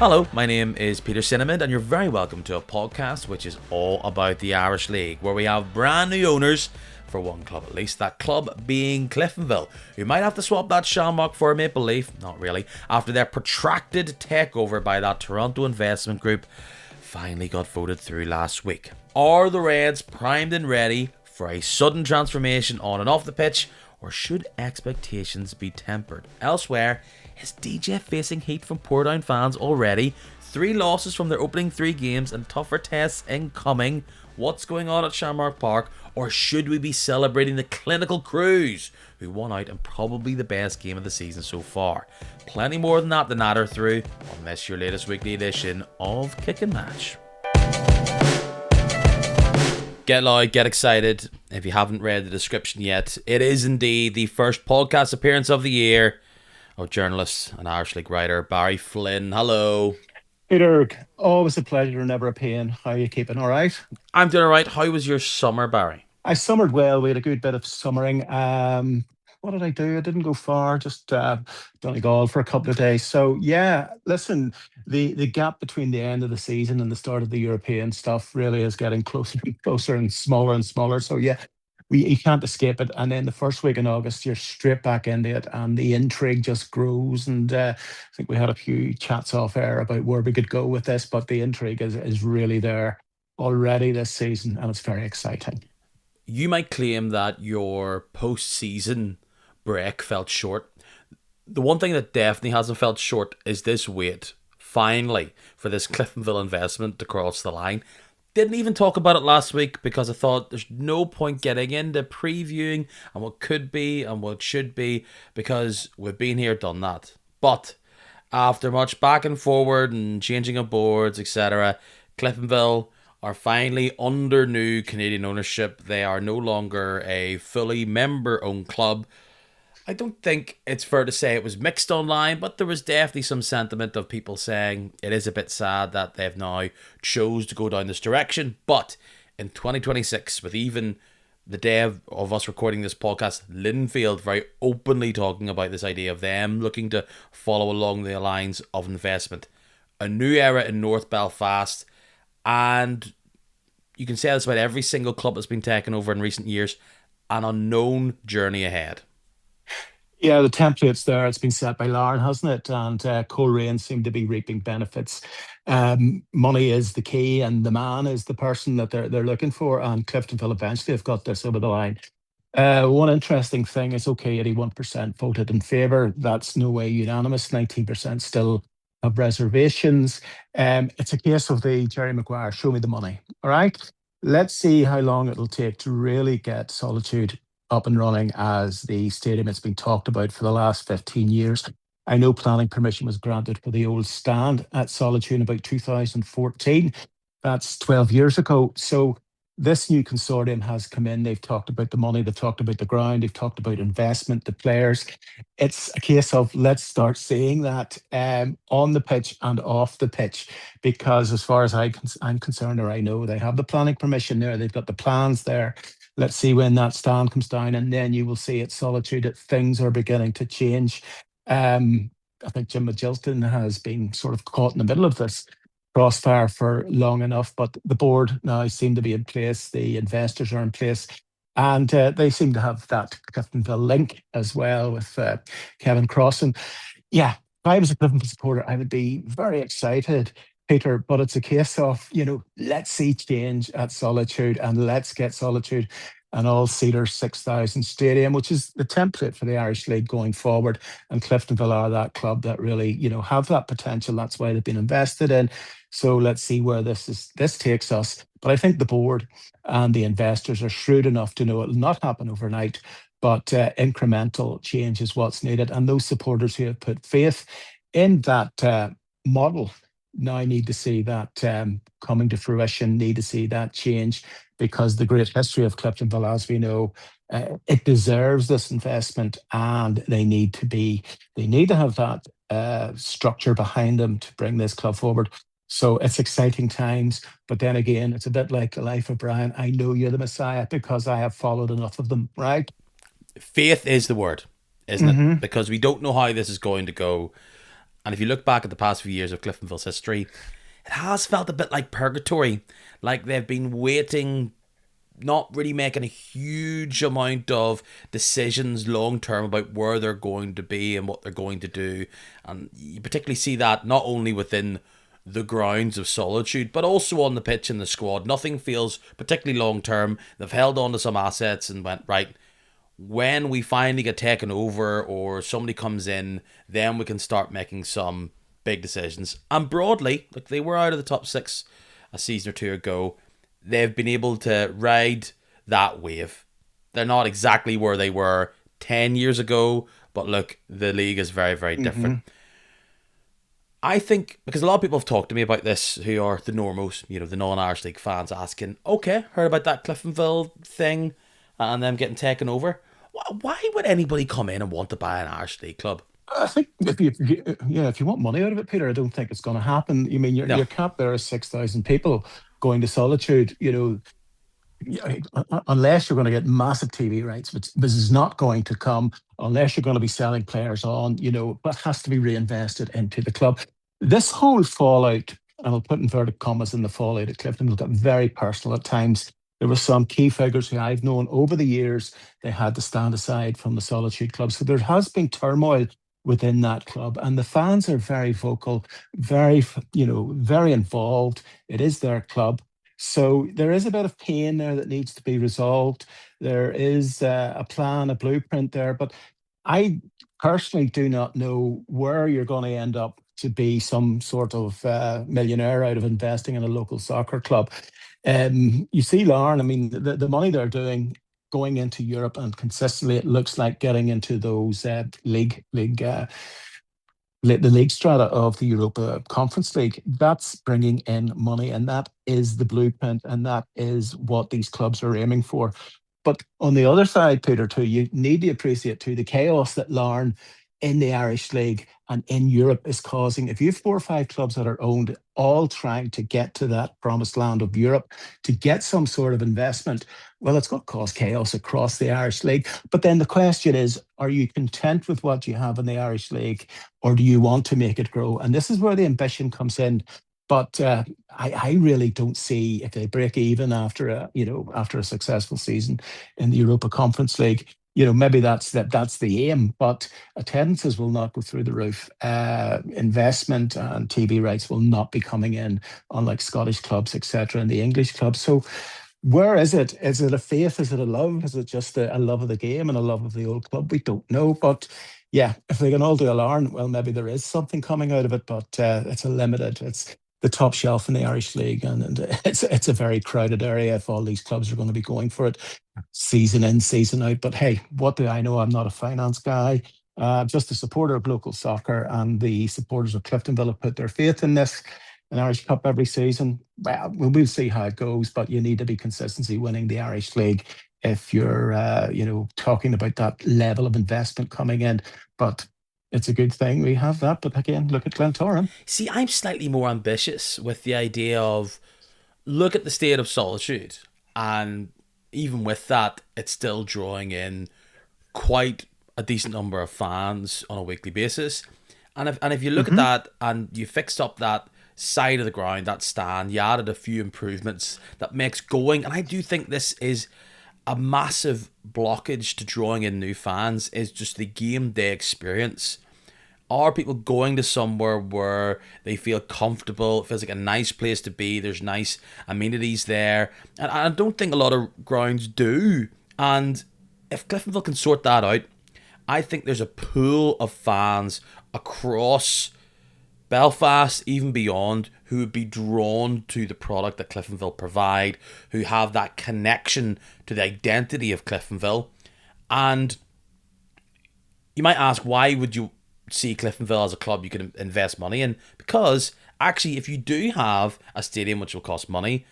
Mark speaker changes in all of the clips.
Speaker 1: Hello, my name is Peter Cinnamon, and you're very welcome to a podcast which is all about the Irish League, where we have brand new owners for one club at least, that club being Cliftonville, who might have to swap that Shamrock for a Maple Leaf, not really, after their protracted takeover by that Toronto investment group finally got voted through last week. Are the Reds primed and ready for a sudden transformation on and off the pitch, or should expectations be tempered? Elsewhere, is DJ facing heat from Portdown fans already? 3 losses from their opening 3 games and tougher tests incoming. What's going on at Shamrock Park? Or should we be celebrating the clinical Crews, who won out in probably the best game of the season so far? Plenty more than that to natter through on this your latest weekly edition of Kick and Match. Get loud, get excited. If you haven't read the description yet, it is indeed the first podcast appearance of the year of journalist and Irish League writer Barry Flynn. Hello.
Speaker 2: Peter, always a pleasure, never a pain. How are you keeping? All right?
Speaker 1: I'm doing alright. How was your summer, Barry?
Speaker 2: I summered well. We had a good bit of summering. What did I do? I didn't go far, just Donegal for a couple of days. So, yeah, listen, the gap between the end of the season and the start of the European stuff really is getting closer and closer and smaller. So, yeah, you can't escape it. And then the first week in August, you're straight back into it, and the intrigue just grows. And I think we had a few chats off air about where we could go with this, but the intrigue is really there already this season, and it's very exciting.
Speaker 1: You might claim that your post-season break felt short. The one thing that definitely hasn't felt short is this wait, finally, for this Cliftonville investment to cross the line. Didn't even talk about it last week because I thought there's no point getting into previewing and what could be and what should be, because we've been here, done that. But after much back and forward and changing of boards, etc., Cliftonville are finally under new Canadian ownership. They are no longer a fully member-owned club. I don't think it's fair to say it was mixed online, but there was definitely some sentiment of people saying it is a bit sad that they've now chose to go down this direction. But in 2026, with even the day of us recording this podcast, Linfield very openly talking about this idea of them looking to follow along the lines of investment. A new era in North Belfast, and you can say this about every single club that's been taken over in recent years, an unknown journey ahead.
Speaker 2: Yeah, the template's there. It's been set by Lauren, hasn't it? And Coleraine seem to be reaping benefits. Money is the key, and the man is the person that they're looking for. And Cliftonville eventually have got this over the line. One interesting thing is, okay, 81% voted in favour. That's no way unanimous. 19% still have reservations. It's a case of the Jerry Maguire, show me the money. All right. Let's see how long it'll take to really get Solitude up and running as the stadium. It's been talked about for the last 15 years. I know planning permission was granted for the old stand at Solitude in about 2014. That's 12 years ago. So this new consortium has come in. They've talked about the money, they've talked about the ground, they've talked about investment, the players. It's a case of let's start seeing that on the pitch and off the pitch, because as far as I'm concerned, or I know, they have the planning permission there, they've got the plans there. Let's see when that stand comes down, and then you will see at Solitude that things are beginning to change. I think Jim Magilton has been sort of caught in the middle of this crossfire for long enough, but the board now seem to be in place, the investors are in place, and they seem to have that Cliftonville link as well with Kevin Cross. And yeah, if I was a Cliftonville supporter, I would be very excited, Peter, but it's a case of, let's see change at Solitude, and let's get Solitude an all-seater 6,000 stadium, which is the template for the Irish League going forward. And Cliftonville are that club that really, have that potential. That's why they've been invested in. So let's see where this takes us. But I think the board and the investors are shrewd enough to know it'll not happen overnight, but incremental change is what's needed. And those supporters who have put faith in that model now need to see that coming to fruition, need to see that change, because the great history of Cliftonville, as we know, it deserves this investment, and they need to have that structure behind them to bring this club forward. So it's exciting times, but then again, it's a bit like the life of Brian. I know you're the Messiah because I have followed enough of them, right?
Speaker 1: Faith is the word, isn't it? Because we don't know how this is going to go. And if you look back at the past few years of Cliftonville's history, it has felt a bit like purgatory. Like they've been waiting, not really making a huge amount of decisions long term about where they're going to be and what they're going to do. And you particularly see that not only within the grounds of Solitude, but also on the pitch in the squad. Nothing feels particularly long term. They've held on to some assets and went, right, when we finally get taken over or somebody comes in, then we can start making some big decisions. And broadly, like they were out of the top six a season or two ago, they've been able to ride that wave. They're not exactly where they were 10 years ago, but look, the league is very, very different. I think, because a lot of people have talked to me about this who are the normals, the non-Irish League fans, asking, okay, heard about that Cliftonville thing and them getting taken over. Why would anybody come in and want to buy an Irish League club?
Speaker 2: I think if you want money out of it, Peter, I don't think it's going to happen. You mean
Speaker 1: No.
Speaker 2: your cap there is 6,000 people going to Solitude. Yeah, unless you're going to get massive TV rights, which this is not going to come, unless you're going to be selling players on, that has to be reinvested into the club. This whole fallout, and I'll put inverted commas in the fallout at Clifton, will get very personal at times. There were some key figures who I've known over the years, they had to stand aside from the Solitude Club. So there has been turmoil within that club, and the fans are very vocal, very involved. It is their club. So there is a bit of pain there that needs to be resolved. There is a plan, a blueprint there, but I personally do not know where you're going to end up to be some sort of millionaire out of investing in a local soccer club. You see, Lauren, I mean, the money they're doing going into Europe and consistently, it looks like getting into those the league strata of the Europa Conference League, that's bringing in money, and that is the blueprint, and that is what these clubs are aiming for. But on the other side, Peter, too, you need to appreciate too the chaos that Larne in the Irish League and in Europe is causing. If you have 4 or 5 clubs that are owned, all trying to get to that promised land of Europe to get some sort of investment, well, it's going to cause chaos across the Irish League. But then the question is, are you content with what you have in the Irish League, or do you want to make it grow? And this is where the ambition comes in. But I really don't see if they break even after a successful season in the Europa Conference League. Maybe that's the aim, but attendances will not go through the roof. Investment and TV rights will not be coming in, unlike Scottish clubs, etc., and the English clubs. So where is it? Is it a faith? Is it a love? Is it just a love of the game and a love of the old club? We don't know. But yeah, if they can all do alarm, well, maybe there is something coming out of it, but it's a limited. It's the top shelf in the Irish League, and it's a very crowded area if all these clubs are going to be going for it season in, season out. But hey, what do I know? I'm not a finance guy. Just a supporter of local soccer, and the supporters of Cliftonville have put their faith in this an Irish Cup every season. Well, we'll see how it goes, but you need to be consistency winning the Irish League if you're, talking about that level of investment coming in. But it's a good thing we have that. But again, look at Glentoran.
Speaker 1: See, I'm slightly more ambitious with the idea of look at the state of Solitude, and even with that, it's still drawing in quite a decent number of fans on a weekly basis. And if you look at that and you fixed up that side of the ground, that stand, you added a few improvements that makes going, and I do think this is a massive blockage to drawing in new fans, is just the game day experience. Are people going to somewhere where they feel comfortable? It feels like a nice place to be. There's nice amenities there. And I don't think a lot of grounds do. And if Cliftonville can sort that out, I think there's a pool of fans across Belfast, even beyond, who would be drawn to the product that Cliftonville provide, who have that connection to the identity of Cliftonville. And you might ask, why would you see Cliftonville as a club you can invest money in? Because actually, if you do have a stadium which will cost money,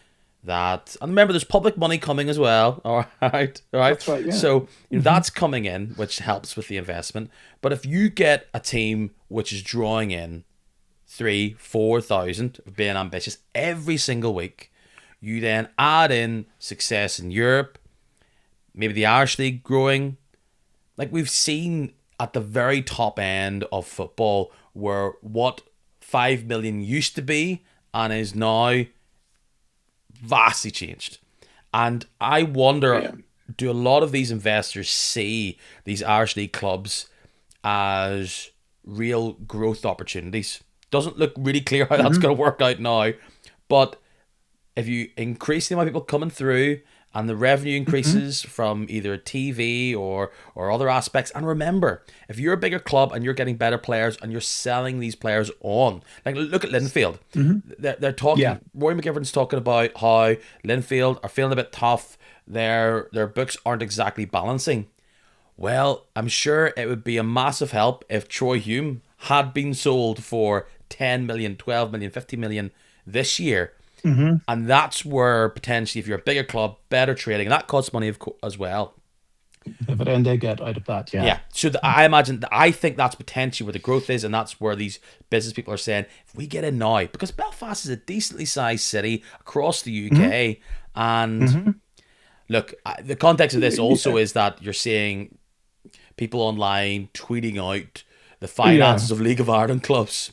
Speaker 1: and remember, there's public money coming as well. All right.
Speaker 2: That's right. Yeah.
Speaker 1: So that's coming in, which helps with the investment. But if you get a team which is drawing in 3,000-4,000, being ambitious every single week, you then add in success in Europe, maybe the Irish League growing. Like we've seen at the very top end of football, where what 5 million used to be and is now vastly changed. And I wonder,
Speaker 2: Yeah.
Speaker 1: do a lot of these investors see these Irish League clubs as real growth opportunities? Doesn't look really clear how that's
Speaker 2: Hmm.
Speaker 1: going to work out now. But if you increase the amount of people coming through and the revenue
Speaker 2: Hmm.
Speaker 1: increases from either TV or other aspects, and remember, if you're a bigger club and you're getting better players and you're selling these players on, like look at Linfield,
Speaker 2: Hmm.
Speaker 1: they're
Speaker 2: Yeah.
Speaker 1: talking. Roy McGivern's talking about how Linfield are feeling a bit tough. Their books aren't exactly balancing. Well, I'm sure it would be a massive help if Troy Hume had been sold for 10 million, 12 million, 50 million this year.
Speaker 2: Hmm.
Speaker 1: And that's where potentially, if you're a bigger club, better trading, that costs money as well.
Speaker 2: Dividend they get out of that. Yeah.
Speaker 1: Yeah. So I imagine, I think that's potentially where the growth is, and that's where these business people are saying, if we get in now, because Belfast is a decently sized city across the
Speaker 2: Hmm.
Speaker 1: UK, and
Speaker 2: Hmm.
Speaker 1: look, the context of this also
Speaker 2: Yeah.
Speaker 1: is that you're seeing people online tweeting out the
Speaker 2: Yeah.
Speaker 1: finances of League of Ireland clubs.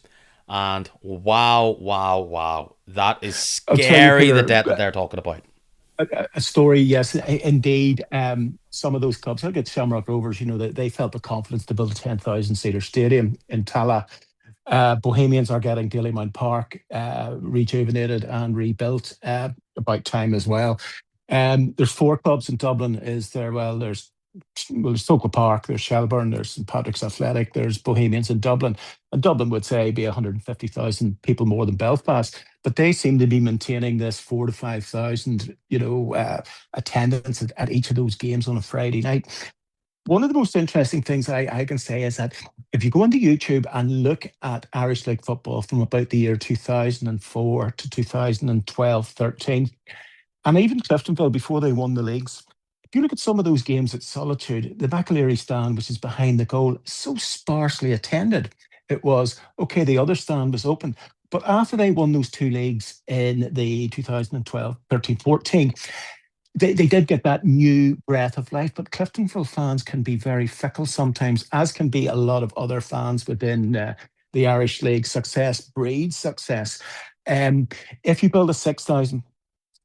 Speaker 1: And wow, wow, wow. That is
Speaker 2: I'll tell you,
Speaker 1: scary, the
Speaker 2: Peter,
Speaker 1: debt that they're talking about.
Speaker 2: a story. Yes, indeed. Some of those clubs, like at Shamrock Rovers, they felt the confidence to build a 10,000-seater stadium in Tala. Bohemians are getting Dalymount Park rejuvenated and rebuilt. About time as well. There's four clubs in Dublin. Is there? There's Tokyo Park, there's Shelburne, there's St Patrick's Athletic, there's Bohemians in Dublin. And Dublin would say be 150,000 people more than Belfast, but they seem to be maintaining this 4 to 5,000, attendance at each of those games on a Friday night. One of the most interesting things I can say is that if you go into YouTube and look at Irish League football from about the year 2004 to 2012, 13, and even Cliftonville before they won the leagues. If you look at some of those games at Solitude, the McAleary stand, which is behind the goal, so sparsely attended. It was okay, the other stand was open. But after they won those two leagues in the 2012, 13, 14, they did get that new breath of life. But Cliftonville fans can be very fickle sometimes, as can be a lot of other fans within the Irish League. Success breeds success. Um, if you build a 6,000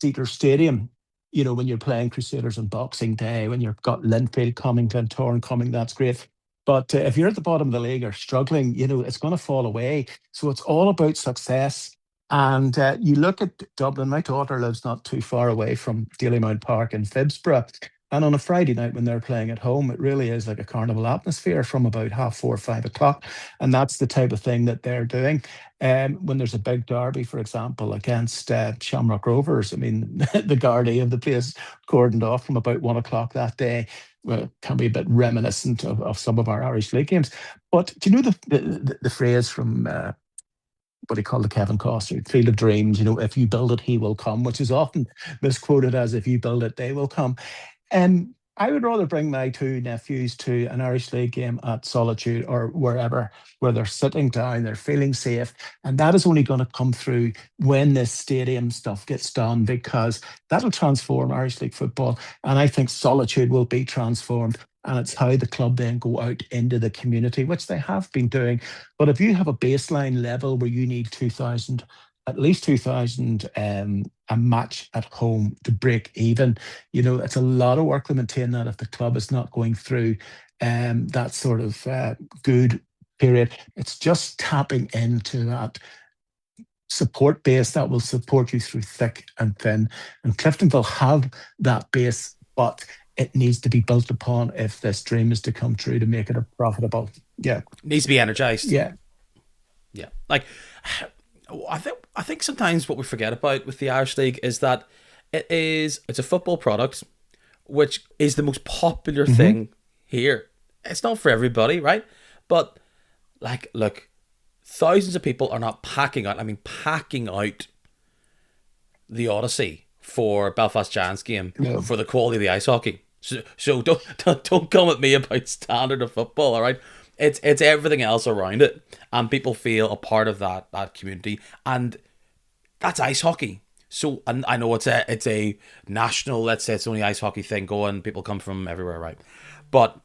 Speaker 2: Cedar Stadium, when you're playing Crusaders on Boxing Day, when you've got Linfield coming, Glentoran coming, that's great. But if you're at the bottom of the league or struggling, it's going to fall away. So it's all about success. And you look at Dublin, my daughter lives not too far away from Dalymount Park in Phibsborough. And on a Friday night when they're playing at home, it really is like a carnival atmosphere from about 4:30, 5 o'clock. And that's the type of thing that they're doing. When there's a big derby, for example, against Shamrock Rovers, I mean, the Gardaí of the place cordoned off from about 1 o'clock that day. Well, can be a bit reminiscent of some of our Irish League games. But do you know the phrase from what do you call the Kevin Costner, Field of Dreams? If you build it, he will come, which is often misquoted as if you build it, they will come. I would rather bring my two nephews to an Irish League game at Solitude or wherever, where they're sitting down, they're feeling safe. And that is only going to come through when this stadium stuff gets done, because that'll transform Irish League football. And I think Solitude will be transformed. And it's how the club then go out into the community, which they have been doing. But if you have a baseline level where you need 2,000, at least 2,000 a match at home to break even, it's a lot of work to maintain that if the club is not going through that sort of good period. It's just tapping into that support base that will support you through thick and thin. And Cliftonville have that base, but it needs to be built upon if this dream is to come true to make it a profitable. Yeah.
Speaker 1: Needs to be energized.
Speaker 2: Yeah.
Speaker 1: Yeah. Like, I think sometimes what we forget about with the Irish League is that it's a football product, which is the most popular
Speaker 2: Hmm.
Speaker 1: thing here. It's not for everybody, right? But like, look, thousands of people are not packing out. I mean, packing out the Odyssey for Belfast Giants game
Speaker 2: No.
Speaker 1: for the quality of the ice hockey. So don't come at me about standard of football. All right, it's everything else around it, and people feel a part of that community, and that's ice hockey. So, and I know it's a national, let's say it's the only ice hockey thing going. People come from everywhere, right? But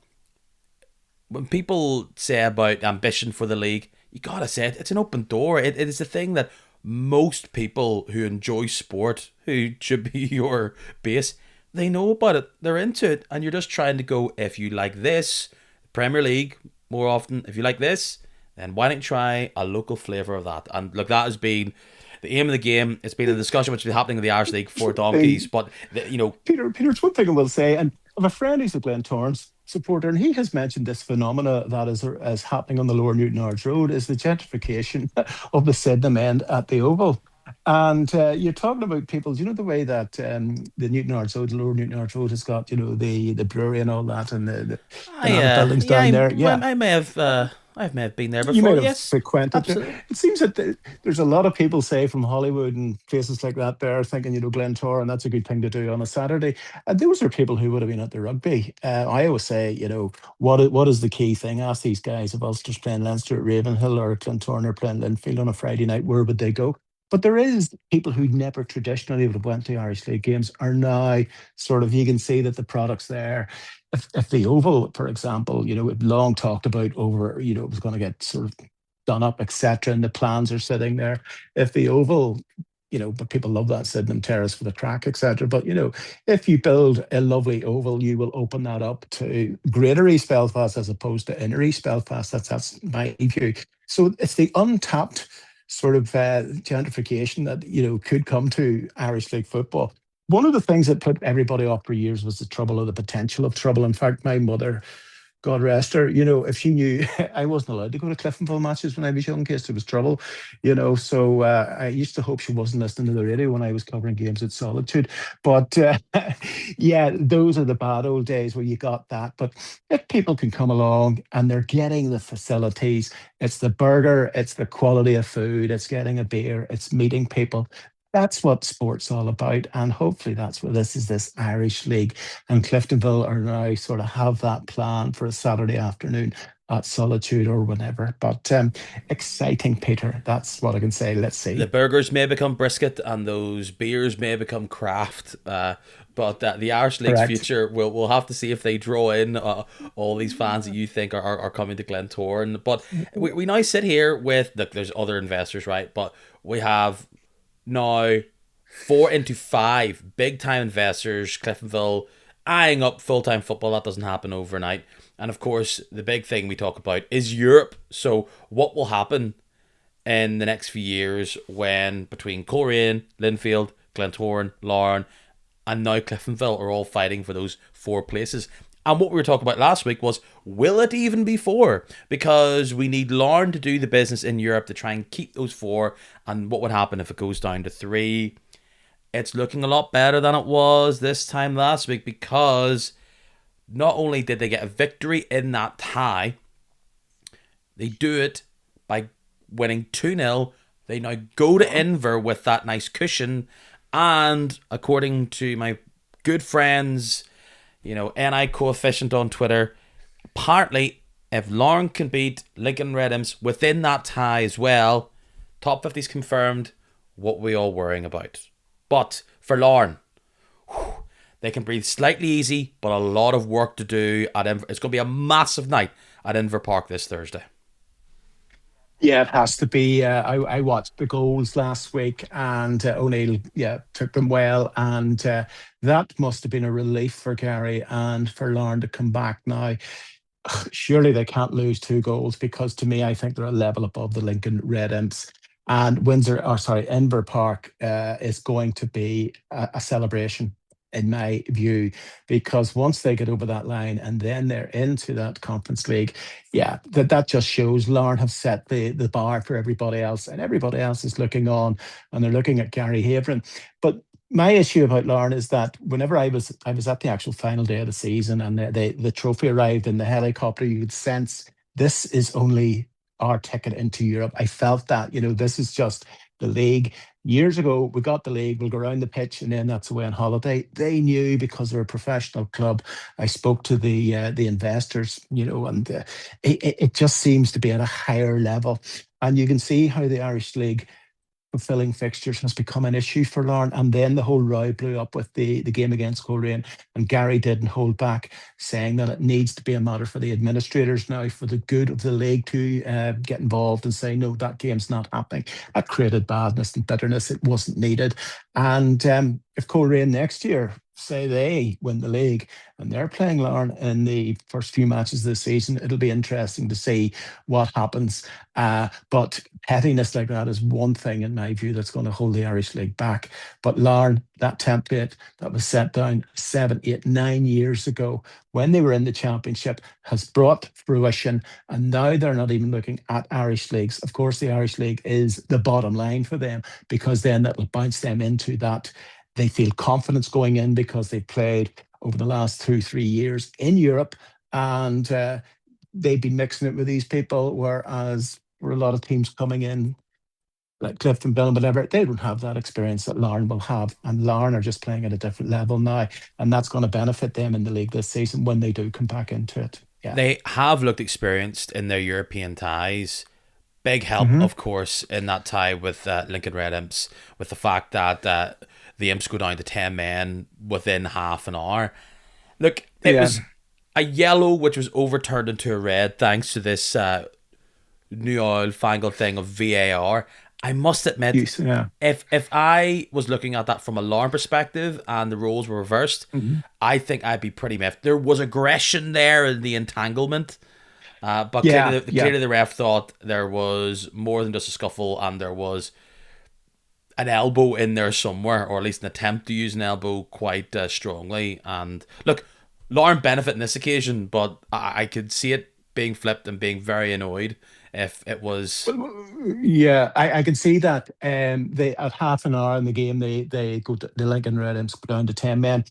Speaker 1: when people say about ambition for the league, you gotta say it's an open door. It is the thing that most people who enjoy sport, who should be your base, they know about it. They're into it, and you're just trying to go. If you like this, Premier League more often. If you like this, then why don't you try a local flavour of that? And look, that has been the aim of the game. It's been a discussion which has been happening in the Irish League for donkeys,
Speaker 2: Thing,
Speaker 1: but
Speaker 2: Peter, it's one thing I will say, and I have a friend who's a Glentoran supporter, and he has mentioned this phenomena that is happening on the Lower Newton Ards Road is the gentrification of the Sydenham end at the Oval. And you're talking about people, you know, the way that the Newton Ards Road, the Lower Newton Ards Road has got, you know, the brewery and all that, and the
Speaker 1: I
Speaker 2: lot of buildings
Speaker 1: yeah,
Speaker 2: down there. Yeah,
Speaker 1: I may have been there
Speaker 2: you
Speaker 1: before.
Speaker 2: might have
Speaker 1: Yes,
Speaker 2: frequented there.
Speaker 1: absolutely.
Speaker 2: It seems that there's a lot of people, say, from Hollywood and places like that there thinking, you know, Glentoran, and that's a good thing to do on a Saturday. And those are people who would have been at the rugby. I always say, you know, what is the key thing? Ask these guys if Ulster's playing Leinster at Ravenhill or Glentoran are playing Linfield on a Friday night, where would they go? But there is people who never traditionally would have went to Irish League games are now sort of, you can see that the product's there. If the Oval, for example, you know, it long talked about over, you know, it was going to get sort of done up, etc., and the plans are sitting there. If the Oval, you know, but people love that Sydenham Terrace for the crack, etc. But you know, if you build a lovely oval, you will open that up to Greater East Belfast as opposed to Inner East Belfast. That's my view. So it's the untapped sort of gentrification that you know could come to Irish League football. One of the things that put everybody off for years was the trouble or the potential of trouble. In fact, my mother, God rest her, you know, if she knew I wasn't allowed to go to Cliftonville matches when I was young, in case there was trouble, you know. So I used to hope she wasn't listening to the radio when I was covering games at Solitude. But yeah, those are the bad old days where you got that. But if people can come along and they're getting the facilities, it's the burger, it's the quality of food, it's getting a beer, it's meeting people. That's what sport's all about. And hopefully that's what this is, this Irish League. And Cliftonville are now sort of have that plan for a Saturday afternoon at Solitude or whenever. But exciting, Peter. That's what I can say. Let's
Speaker 1: The
Speaker 2: see.
Speaker 1: burgers may become brisket, and those beers may become craft. But the Irish League's
Speaker 2: Correct.
Speaker 1: future, we'll have to see if they draw in all these fans that you think are coming to Glentoran. But we now sit here with, look, there's other investors, right? But we have now four into five big time investors, Cliftonville, eyeing up full time football. That doesn't happen overnight. And of course, the big thing we talk about is Europe. So, what will happen in the next few years when between Coleraine, Linfield, Glentoran, Larne, and now Cliftonville are all fighting for those four places? And what we were talking about last week was, will it even be four? Because we need Larne to do the business in Europe to try and keep those four. And what would happen if it goes down to three? It's looking a lot better than it was this time last week, because not only did they get a victory in that tie, they do it by winning 2-0. They now go to Inver with that nice cushion. And according to my good friends, NI coefficient on Twitter, apparently if Lauren can beat Lincoln Red Imps within that tie as well, top 50's confirmed. What we all worrying about? But for Lauren, they can breathe slightly easy, but a lot of work to do at Inver. It's going to be a massive night at Inver Park this Thursday.
Speaker 2: Yeah, it has to be. I watched the goals last week, and O'Neill, yeah, took them well, and that must have been a relief for Gary and for Lauren to come back now. Surely they can't lose two goals, because to me, I think they're a level above the Lincoln Red Imps. And Windsor, or sorry, Inver Park is going to be a celebration, in my view, because once they get over that line and then they're into that Conference League, yeah, that just shows Larne have set the bar for everybody else, and everybody else is looking on, and they're looking at Gary Havering. But my issue about Larne is that whenever I was at the actual final day of the season, and the trophy arrived in the helicopter, you could sense this is only our ticket into Europe. I felt that, this is just the league. Years ago, we got the league, we'll go around the pitch, and then that's away on holiday. They knew, because they're a professional club. I spoke to the investors, and it just seems to be at a higher level. And you can see how the Irish League fulfilling fixtures has become an issue for Larne. And then the whole row blew up with the game against Coleraine, and Gary didn't hold back, saying that it needs to be a matter for the administrators now, for the good of the league, to get involved and say, no, that game's not happening. That created badness and bitterness. It wasn't needed. And if Coleraine next year, say they win the league and they're playing Larne in the first few matches this season, it'll be interesting to see what happens. But pettiness like that is one thing, in my view, that's going to hold the Irish League back. But Larne, that template that was set down 7, 8, 9 years ago when they were in the championship, has brought fruition. And now they're not even looking at Irish leagues. Of course, the Irish League is the bottom line for them, because then that will bounce them into that. They feel confidence going in because they've played over the last 2, 3 years in Europe, and they've been mixing it with these people. Whereas for a lot of teams coming in, like Cliftonville and whatever, they don't have that experience that Larne will have. And Larne are just playing at a different level now. And that's going to benefit them in the league this season when they do come back into it. Yeah.
Speaker 1: They have looked experienced in their European ties. Big help,
Speaker 2: Hmm.
Speaker 1: of course, in that tie with Lincoln Red Imps, with the fact that the Imps go down to 10 men within half an hour. Look, it
Speaker 2: Yeah.
Speaker 1: was a yellow which was overturned into a red thanks to this new oil fangled thing of VAR. I must admit,
Speaker 2: Yeah.
Speaker 1: if I was looking at that from a Larne perspective and the roles were reversed,
Speaker 2: Hmm.
Speaker 1: I think I'd be pretty miffed. There was aggression there in the entanglement, but
Speaker 2: Yeah. Yeah.
Speaker 1: clearly the ref thought there was more than just a scuffle, and there was an elbow in there somewhere, or at least an attempt to use an elbow quite strongly. And look, Lauren benefit in this occasion, but I could see it being flipped and being very annoyed if it was.
Speaker 2: Yeah, I can see that. They at half an hour in the game, they go to the Lincoln Red Imps go down to 10 men.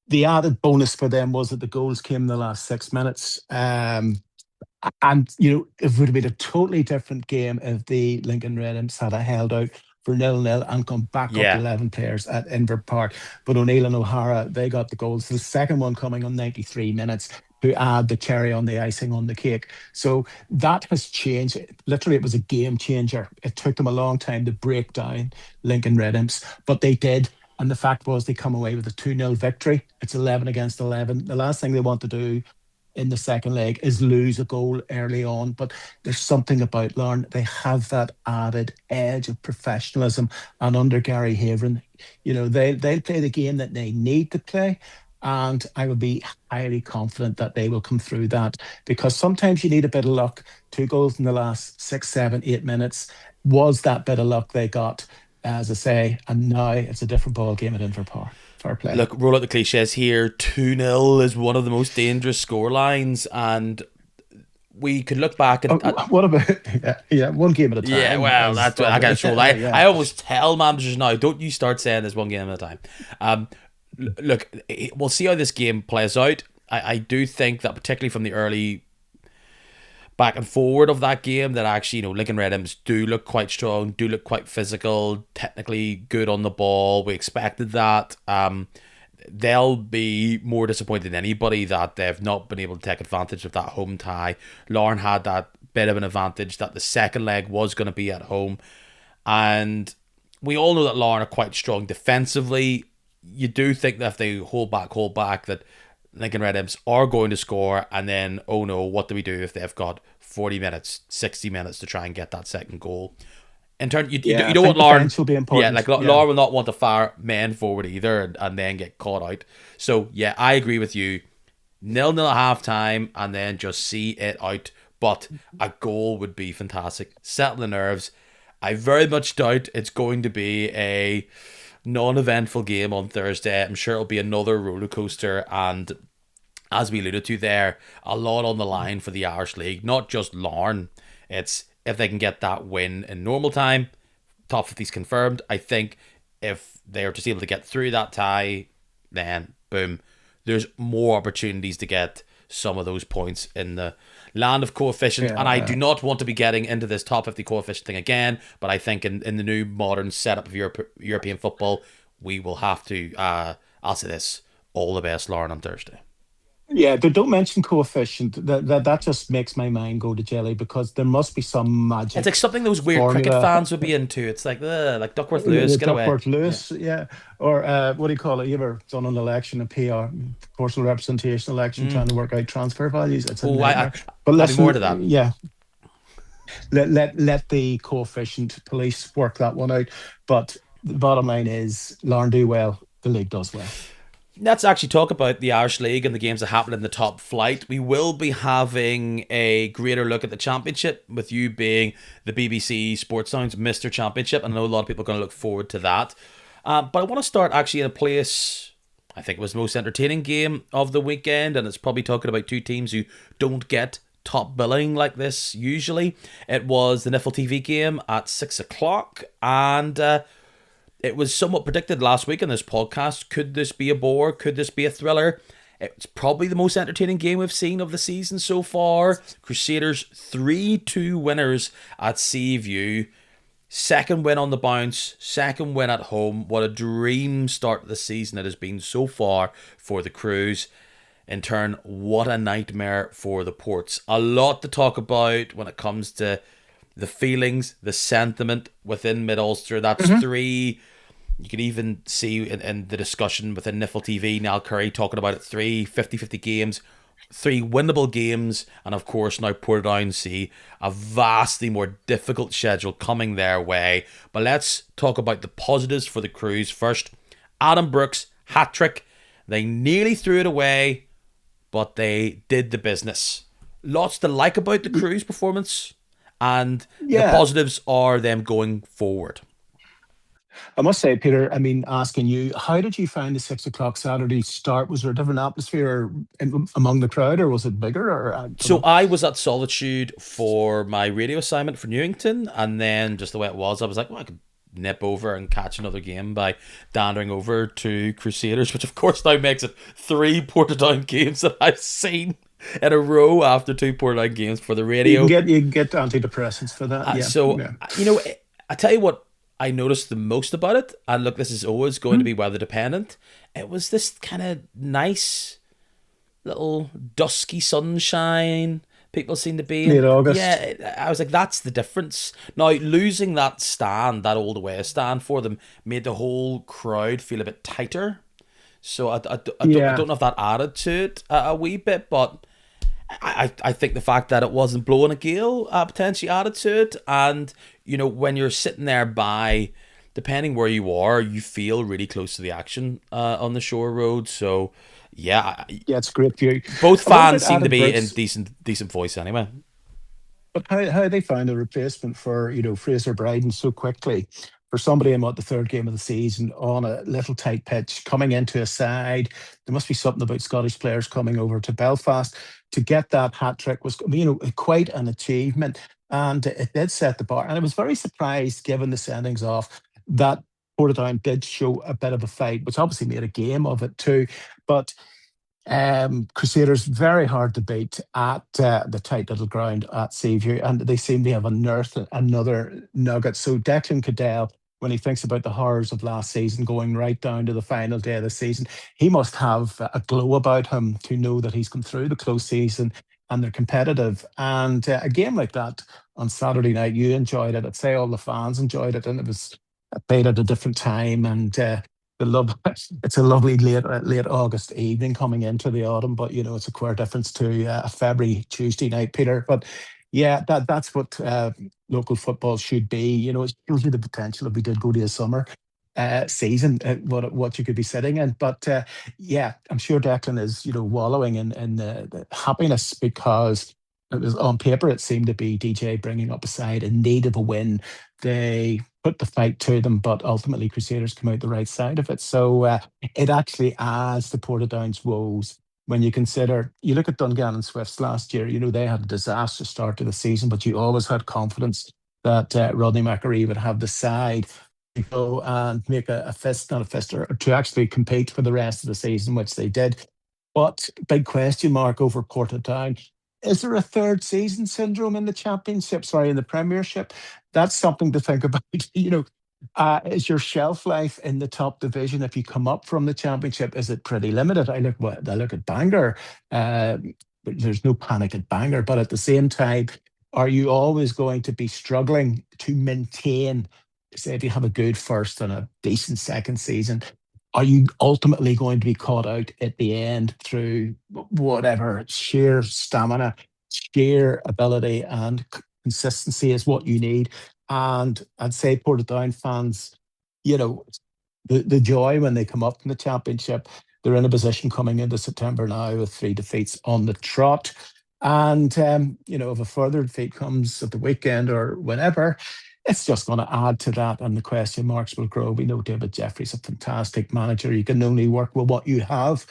Speaker 2: The added bonus for them was that the goals came in the last 6 minutes. And it would have been a totally different game if the Lincoln Red Imps had held out for 0-0 and come back up to
Speaker 1: Yeah,
Speaker 2: 11 players at Inver Park. But O'Neill and O'Hara, they got the goals. The second one coming on 93 minutes to add the cherry on the icing on the cake. So that has changed. Literally, it was a game changer. It took them a long time to break down Lincoln Red Imps, but they did. And the fact was, they come away with a 2-0 victory. It's 11 against 11. The last thing they want to do in the second leg is lose a goal early on. But there's something about Larne. They have that added edge of professionalism. And under Gary Haverin, they'll play the game that they need to play. And I would be highly confident that they will come through that, because sometimes you need a bit of luck. 2 goals in the last 6, 7, 8 minutes was that bit of luck they got, as I say. And now it's a different ball game at Inver Park. Fair play.
Speaker 1: look, roll out the cliches here. 2-0 is one of the most dangerous score lines, and we could look back at
Speaker 2: What about yeah, one game at a
Speaker 1: yeah,
Speaker 2: time?
Speaker 1: well,
Speaker 2: As
Speaker 1: that's what I
Speaker 2: probably
Speaker 1: get told.
Speaker 2: yeah.
Speaker 1: I always tell managers now, don't you start saying this one game at a time. Look, we'll see how this game plays out. I do think that, particularly from the early back and forward of that game, that actually, Lincoln Red Imps do look quite strong, do look quite physical, technically good on the ball. We expected that. They'll be more disappointed than anybody that they've not been able to take advantage of that home tie. Lauren had that bit of an advantage that the second leg was going to be at home. And we all know that Lauren are quite strong defensively. You do think that if they hold back, that Lincoln Red Imps are going to score, and then, oh no, what do we do if they've got 40 minutes, 60 minutes to try and get that second goal? In turn, you
Speaker 2: Yeah, I
Speaker 1: don't want
Speaker 2: think
Speaker 1: Lauren.
Speaker 2: defense will be
Speaker 1: Yeah,
Speaker 2: important.
Speaker 1: like
Speaker 2: Yeah.
Speaker 1: Lauren will not want to fire men forward either, and then get caught out. So yeah, I agree with you. 0-0 at half time, and then just see it out. But a goal would be fantastic. Settle the nerves. I very much doubt it's going to be a non-eventful game on Thursday. I'm sure it'll be another roller coaster, and as we alluded to there, a lot on the line for the Irish League. Not just Larne. It's if they can get that win in normal time, top 50's confirmed. I think if they are just able to get through that tie, then boom, there's more opportunities to get some of those points in the land of coefficient. And I
Speaker 2: Yeah.
Speaker 1: do not want to be getting into this top 50 coefficient thing again, but I think in the new modern setup of European football, we will have to, I'll say this, all the best, Lauren, on Thursday.
Speaker 2: Yeah, don't mention coefficient. That just makes my mind go to jelly because there must be some
Speaker 1: It's like
Speaker 2: magic
Speaker 1: something those weird cricket
Speaker 2: formula.
Speaker 1: fans would be into. It's like, like Duckworth Lewis,
Speaker 2: The
Speaker 1: get away.
Speaker 2: Duckworth
Speaker 1: Yeah.
Speaker 2: Lewis, yeah, or what do you call it? You ever done an election, a PR, proportional representation election,
Speaker 1: Mm.
Speaker 2: trying to work out transfer values? It's a
Speaker 1: Oh,
Speaker 2: nightmare. But
Speaker 1: I'd be more into
Speaker 2: listen,
Speaker 1: that.
Speaker 2: yeah, let the coefficient police work that one out. But the bottom line is, Lauren do well, the league does well.
Speaker 1: Let's actually talk about the Irish League and the games that happen in the top flight. We will be having a greater look at the Championship, with you being the BBC Sports Sounds Mr. Championship. And I know a lot of people are going to look forward to that. But I want to start actually in a place I think it was the most entertaining game of the weekend, and it's probably talking about two teams who don't get top billing like this usually. It was the Niffle TV game at 6 o'clock, and it was somewhat predicted last week in this podcast. Could this be a bore? Could this be a thriller? It's probably the most entertaining game we've seen of the season so far. Crusaders 3-2 winners at Seaview. Second win on the bounce, second win at home. What a dream start to the season it has been so far for the Crews. In turn, what a nightmare for the Ports. A lot to talk about when it comes to the feelings, the sentiment within Mid Ulster. That's
Speaker 2: Mhm.
Speaker 1: three. You can even see in the discussion within Niffle TV, Niall Curry talking about it, three 50-50 games, three winnable games, and of course now Portadown see a vastly more difficult schedule coming their way. But let's talk about the positives for the Crews first. Adam Brooks, hat trick. They nearly threw it away, but they did the business. Lots to like about the Crews performance, and the
Speaker 2: Yeah,
Speaker 1: positives are them going forward.
Speaker 2: I must say, Peter, I mean, asking you, how did you find the 6 o'clock Saturday start? Was there a different atmosphere among the crowd, or was it bigger? Or I don't
Speaker 1: So
Speaker 2: know.
Speaker 1: I was at Solitude for my radio assignment for Newington, and then just the way it was, I was like, well, I could nip over and catch another game by dandering over to Crusaders, which of course now makes it three Portadown games that I've seen in a row after two Portadown games for the radio.
Speaker 2: You can get antidepressants for that. Yeah,
Speaker 1: So,
Speaker 2: yeah.
Speaker 1: I tell you what I noticed the most about it, and look, this is always going to be weather dependent. It was this kind of nice little dusky sunshine. People seem to be
Speaker 2: Late
Speaker 1: in.
Speaker 2: August.
Speaker 1: Yeah, I was like, that's the difference. Now, losing that stand, that old away stand for them, made the whole crowd feel a bit tighter. So I
Speaker 2: Yeah,
Speaker 1: don't know if that added to it a wee bit, but I think the fact that it wasn't blowing a gale potentially added to it. And, when you're sitting there by, depending where you are, you feel really close to the action on the shore road. So, yeah,
Speaker 2: yeah, it's a great view.
Speaker 1: both
Speaker 2: And what
Speaker 1: fans
Speaker 2: about
Speaker 1: seem to
Speaker 2: Adam
Speaker 1: be in
Speaker 2: Brooks?
Speaker 1: decent voice anyway.
Speaker 2: But how they found a replacement for Fraser Bryden so quickly for somebody in what the third game of the season on a little tight pitch coming into a side. There must be something about Scottish players coming over to Belfast to get that hat trick was quite an achievement, and it did set the bar. And I was very surprised given the sendings off that Portadown did show a bit of a fight, which obviously made a game of it too. But Crusaders very hard to beat at the tight little ground at Seaview, and they seem to have unearthed another nugget. So Declan Cadell, when he thinks about the horrors of last season, going right down to the final day of the season, he must have a glow about him to know that he's come through the close season and they're competitive. And a game like that on Saturday night, you enjoyed it. I'd say all the fans enjoyed it, and it was played at a different time and. The love it's a lovely late August evening coming into the autumn, but it's a queer difference to a February Tuesday night, Peter. But yeah, that's what local football should be. It shows you the potential if we did go to a summer season, what you could be sitting in. But yeah, I'm sure Declan is wallowing in the happiness because it was on paper it seemed to be DJ bringing up a side in need of a win. They put the fight to them, but ultimately Crusaders come out the right side of it. So it actually adds to Portadown's woes when you consider, you look at Dungannon Swifts last year, they had a disastrous start to the season, but you always had confidence that Rodney McAree would have the side to go and make a fist, not a fist, or to actually compete for the rest of the season, which they did. But big question mark over Portadown. Is there a third season syndrome in the championship? Sorry, in the premiership? That's something to think about. Is your shelf life in the top division if you come up from the championship? Is it pretty limited? I look at Bangor. Uh, there's no panic at Bangor, but at the same time, are you always going to be struggling to maintain? Say, if you have a good first and a decent second season, are you ultimately going to be caught out at the end through whatever sheer stamina, sheer ability, and consistency is what you need? And I'd say Portadown fans, you know, the joy when they come up from the championship, they're in a position coming into September now with three defeats on the trot. And, if a further defeat comes at the weekend or whenever, it's just going to add to that, and the question marks will grow. We know David Jeffrey's a fantastic manager. You can only work with what you have,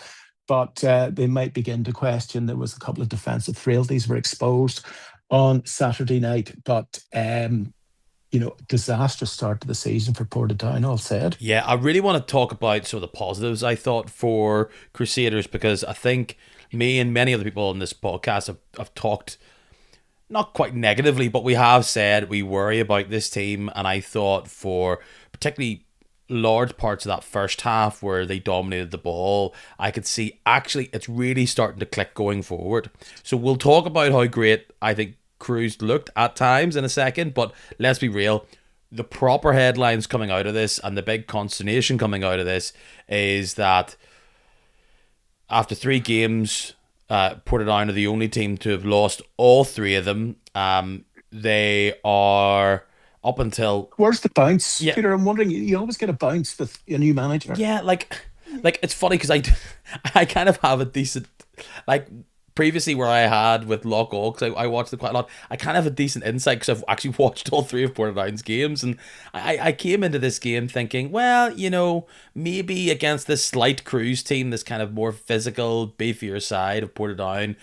Speaker 2: but they might begin to question. There was a couple of defensive frailties were exposed on Saturday night, but disastrous start to the season for Portadown, all said.
Speaker 1: Yeah, I really want to talk about some of the positives I thought for Crusaders, because I think me and many other people on this podcast have talked not quite negatively, but we have said we worry about this team. And I thought for particularly large parts of that first half where they dominated the ball, I could see actually it's really starting to click going forward. So we'll talk about how great I think Cruz looked at times in a second, but let's be real. The proper headlines coming out of this and the big consternation coming out of this is that after 3 games, Portadown are the only team to have lost all 3 of them. They are up until...
Speaker 2: Where's the bounce,
Speaker 1: Yeah,
Speaker 2: Peter? I'm wondering, you always get a bounce with a new manager.
Speaker 1: yeah, like it's funny because I kind of have a decent, like, previously where I had with Loch All, because I watched it quite a lot. I kind of have a decent insight because I've actually watched all 3 of Portadown's games, and I came into this game thinking, well, maybe against this slight Cruise team, this kind of more physical, beefier side of Portadown,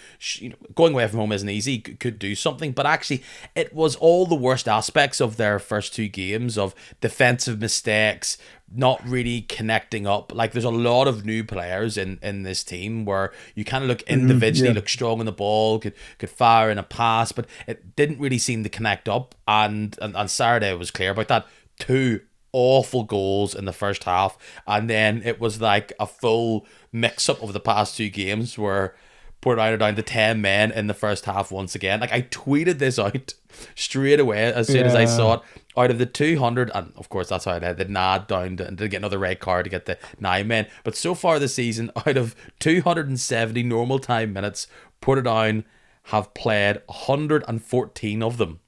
Speaker 1: going away from home isn't easy, could do something. But actually, it was all the worst aspects of their first 2 games of defensive mistakes, not really connecting up. Like, there's a lot of new players in this team where you kind of look individually,
Speaker 2: Yeah.
Speaker 1: look strong on the ball, could fire in a pass, but it didn't really seem to connect up. And Saturday was clear about that. 2 awful goals in the first half, and then it was like a full mix-up of the past 2 games where Portadown are down to 10 men in the first half once again. Like, I tweeted this out straight away as soon as I saw
Speaker 2: Yeah.
Speaker 1: it. Out of the 200, and of course that's how I had the Nad down to get another red card to get the 9 men. But so far this season, out of 270 normal time minutes, Portadown have played 114 of them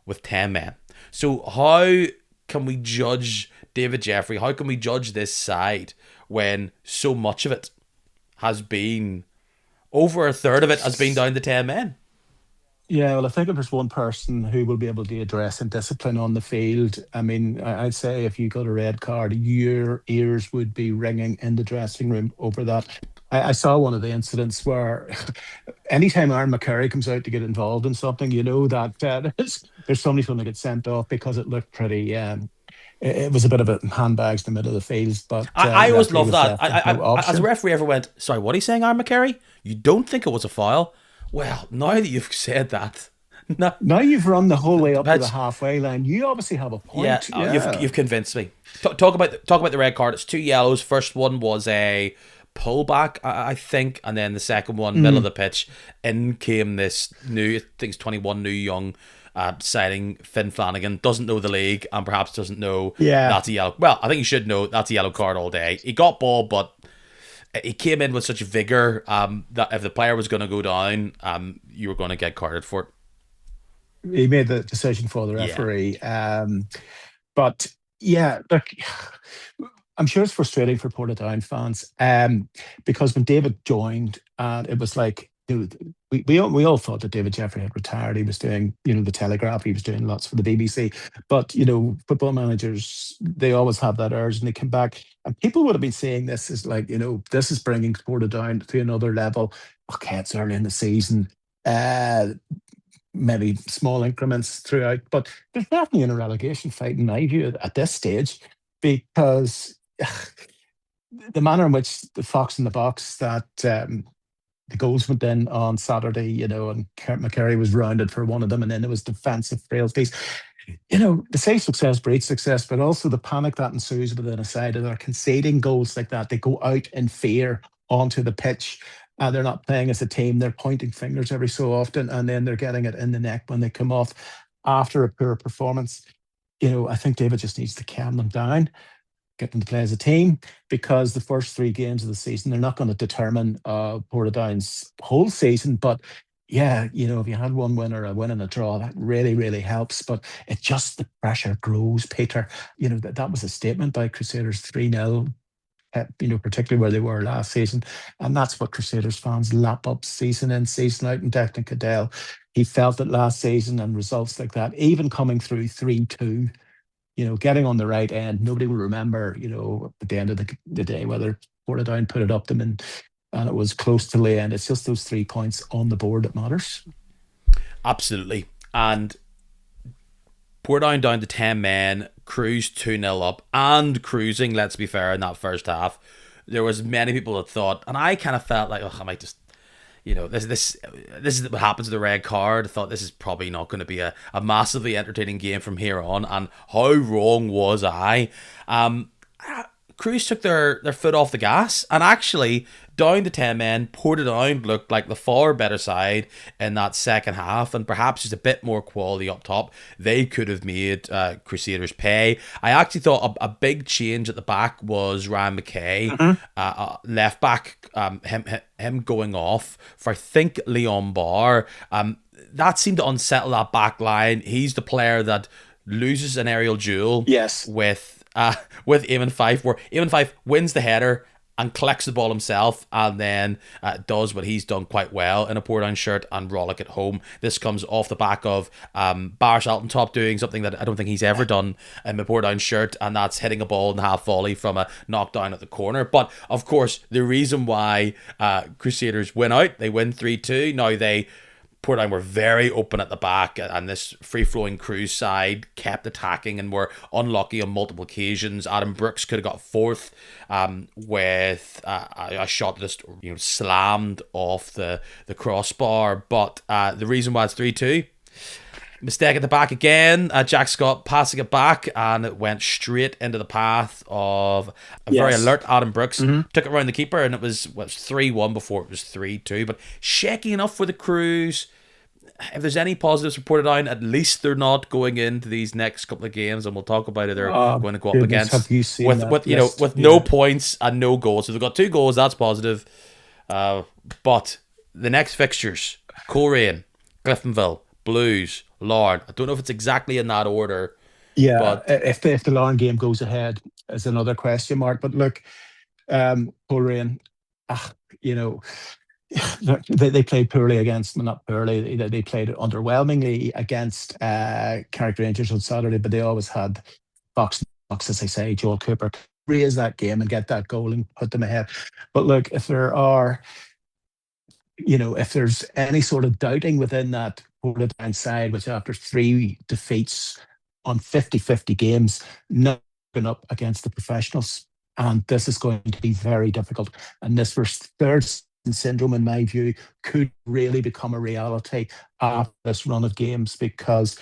Speaker 1: with 10 men. So how can we judge David Jeffrey? How can we judge this side when so much of it has been, over a third of it has been down to 10 men?
Speaker 2: Yeah, well, I think if there's one person who will be able to address and discipline on the field, I mean, I'd say if you got a red card, your ears would be ringing in the dressing room over that. I saw one of the incidents where anytime Aaron McCurry comes out to get involved in something, you know that there's somebody's going to get sent off because it looked pretty. It was a bit of a handbags in the middle of the field, but
Speaker 1: I
Speaker 2: the
Speaker 1: always
Speaker 2: referee
Speaker 1: love
Speaker 2: was
Speaker 1: that.
Speaker 2: left with no
Speaker 1: As a
Speaker 2: option.
Speaker 1: referee ever went, sorry, what are you saying, Aaron McCarry? You don't think it was a foul? Well, now that you've said that, no,
Speaker 2: Now you've run the whole way up to the
Speaker 1: that's
Speaker 2: halfway line. You obviously have a
Speaker 1: yeah.
Speaker 2: point.
Speaker 1: You've
Speaker 2: Yeah.
Speaker 1: convinced me. Talk about the red card. It's 2 yellows. First one was a pullback, I think, and then the second one, middle of
Speaker 2: Mm.
Speaker 1: the pitch. In came this new, I think it's 21, new young signing, Finn Flanagan. Doesn't know the league and perhaps doesn't know
Speaker 2: Yeah.
Speaker 1: that's a yellow. Well, I think he should know that's a yellow card all day. He got ball, but he came in with such vigor that if the player was going to go down, you were going to get carded for it.
Speaker 2: He made the decision for the
Speaker 1: Yeah.
Speaker 2: referee. But yeah, look, I'm sure it's frustrating for Portadown fans because when David joined, and it was like, we all thought that David Jeffrey had retired. He was doing, the Telegraph. He was doing lots for the BBC. But football managers, they always have that urge, and they come back. And people would have been saying this as like, this is bringing Portadown to another level. Okay, it's early in the season. Uh, Maybe small increments throughout, but there's definitely in a relegation fight in my view at this stage because the manner in which the fox in the box that the goals went in on Saturday, and McCarry was rounded for one of them, and then there was defensive frailties. They say success breeds success, but also the panic that ensues within a side, and they're conceding goals like that. They go out in fear onto the pitch. They're not playing as a team. They're pointing fingers every so often, and then they're getting it in the neck when they come off after a poor performance. I think David just needs to calm them down, get them to play as a team, because the first three games of the season, they're not going to determine Portadown's whole season. But yeah, if you had one win or a win and a draw, that really, really helps. But it just, the pressure grows, Peter. That was a statement by Crusaders 3-0, particularly where they were last season. And that's what Crusaders fans lap up season in, season out. And Declan Cadell, he felt it last season, and results like that, even coming through 3-2, getting on the right end. Nobody will remember, at the end of the day, whether Portadown put it up them and it was close to the end. It's just those 3 points on the board that matters.
Speaker 1: Absolutely. And Portadown down to 10 men, Cruise 2-0 up, and cruising, let's be fair, in that first half. There was many people that thought, and I kind of felt like, I might just, this is what happens with the red card. I thought this is probably not going to be a massively entertaining game from here on, and how wrong was I? Cruise took their foot off the gas, and actually, down to 10 men, Portadown looked like the far better side in that second half, and perhaps just a bit more quality up top. They could have made Crusaders pay. I actually thought a big change at the back was Ryan McKay, left back, him going off for, I think, Leon Barr. That seemed to unsettle that back line. He's the player that loses an aerial duel,
Speaker 2: yes,
Speaker 1: with Eamon Fife, where Eamon Fife wins the header and collects the ball himself, and then does what he's done quite well in a Portadown shirt and Rollick at home. This comes off the back of Barish Altentop doing something that I don't think he's ever done in a Portadown shirt, and that's hitting a ball in half volley from a knockdown at the corner. But of course, the reason why Crusaders win out, they win 3-2. Now Portadown were very open at the back, and this free-flowing Cruise side kept attacking and were unlucky on multiple occasions. Adam Brooks could have got fourth with a shot that just slammed off the crossbar. But the reason why it's 3-2, mistake at the back again. Jack Scott passing it back, and it went straight into the path of a very alert Adam Brooks. Took it around the keeper, and it was 3-1 before it was 3-2. But shaky enough for the Cruise. If there's any positives reported on, at least they're not going into these next couple of games, and we'll talk about it. They're going to go up against with no points and no goals. So they've got 2 goals. That's positive. But the next fixtures: Coleraine, Cliftonville, Blues, Larne. I don't know if it's exactly in that order.
Speaker 2: Yeah, but if the Larne game goes ahead is another question mark. But look, Coleraine, they played poorly against them. Not poorly, they played underwhelmingly against Carrick Rangers on Saturday, but they always had box, as I say, Joel Cooper raise that game and get that goal and put them ahead. But look, if there's any sort of doubting within that Portadown side, which after 3 defeats on 50-50 games, not going up against the professionals, and this is going to be very difficult. And this third syndrome, in my view, could really become a reality after this run of games, because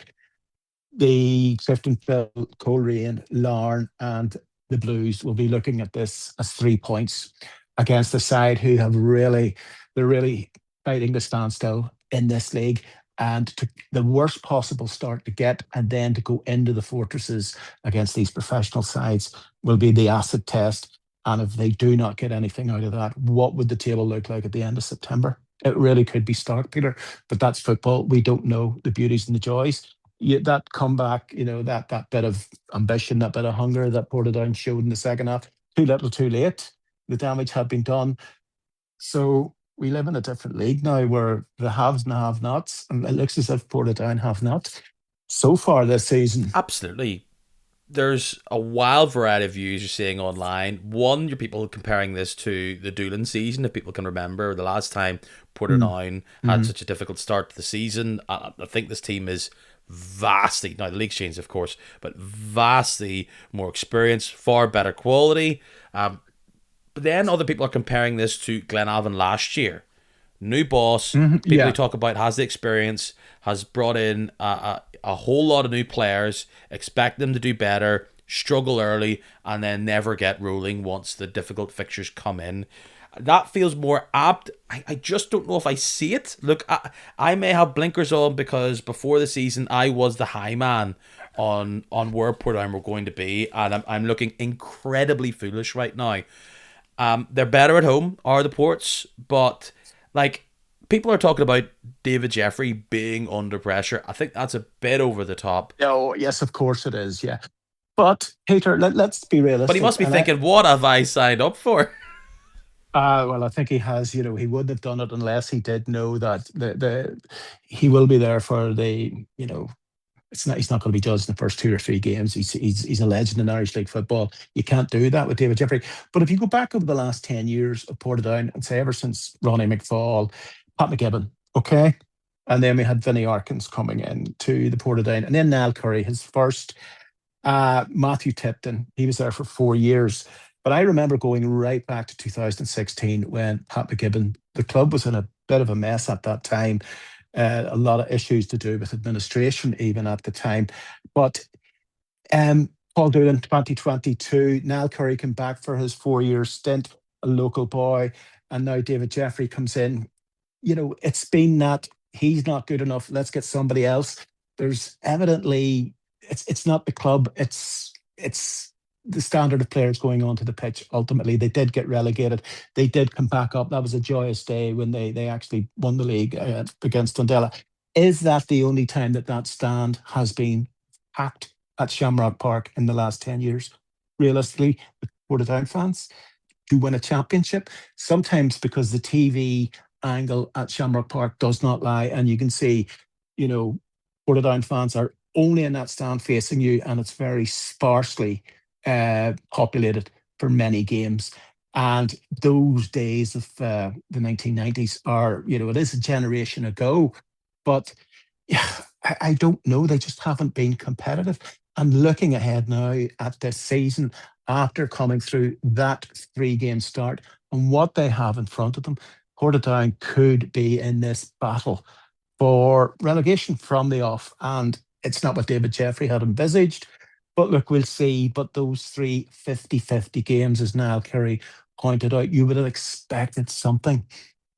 Speaker 2: the Cliftonville, Coleraine, Larne, and the Blues will be looking at this as 3 points against a side who they're really fighting to stand still in this league, and to the worst possible start to get, and then to go into the fortresses against these professional sides will be the acid test. And if they do not get anything out of that, what would the table look like at the end of September? It really could be stark, Peter. But that's football. We don't know the beauties and the joys. That comeback, that bit of ambition, that bit of hunger that Portadown showed in the second half, too little, too late. The damage had been done. So we live in a different league now, where the haves and the have-nots, and it looks as if Portadown have not so far this season.
Speaker 1: Absolutely. There's a wild variety of views you're seeing online. One, you're people comparing this to the Doolin season, if people can remember the last time Portadown had such a difficult start to the season. I think this team is vastly, now the league's changed of course, but vastly more experienced, far better quality. But then other people are comparing this to Glenavon last year. new boss, people who
Speaker 2: Yeah.
Speaker 1: talk about has the experience, has brought in a whole lot of new players, expect them to do better, struggle early, and then never get rolling once the difficult fixtures come in. That feels more apt. I just don't know if I see it. Look, I may have blinkers on because before the season I was the high man on where Portdown were going to be, and I'm looking incredibly foolish right now. They're better at home, are the Ports, but like people are talking about David Jeffrey being under pressure. I think that's a bit over the top.
Speaker 2: Oh, yes, of course it is. Yeah. But Peter, let's be
Speaker 1: But he
Speaker 2: realistic.
Speaker 1: must be thinking, what have I signed up for?
Speaker 2: Well, I think he has. He wouldn't have done it unless he did know that he will be there for it's not he's not going to be judged in the first 2 or 3 games. He's a legend in Irish League football. You can't do that with David Jeffrey. But if you go back over the last 10 years of Portadown and say ever since Ronnie McFall, Pat McGibbon, okay, and then we had Vinnie Arkins coming in to the Portadown, and then Niall Curry, his first. Matthew Tipton, he was there for 4 years. But I remember going right back to 2016 when Pat McGibbon, the club was in a bit of a mess at that time, a lot of issues to do with administration even at the time. But Paul Doolan, 2022, Niall Curry came back for his 4 year stint, a local boy, and now David Jeffrey comes in. It's been that he's not good enough. Let's get somebody else. There's evidently it's not the club. It's the standard of players going onto the pitch. Ultimately, they did get relegated. They did come back up. That was a joyous day when they actually won the league against Dundela. Is that the only time that stand has been packed at Shamrock Park in the last 10 years? Realistically, for the Town fans to win a championship. Sometimes because the TV angle at Shamrock Park does not lie, and you can see, Portadown fans are only in that stand facing you, and it's very sparsely populated for many games. And those days of the 1990s are, it is a generation ago, but yeah, I don't know. They just haven't been competitive. I'm looking ahead now at this season after coming through that 3 game start and what they have in front of them. Portadown could be in this battle for relegation from the off. And it's not what David Jeffrey had envisaged. But look, we'll see. But those 3 50-50 games, as Niall Kerry pointed out, you would have expected something.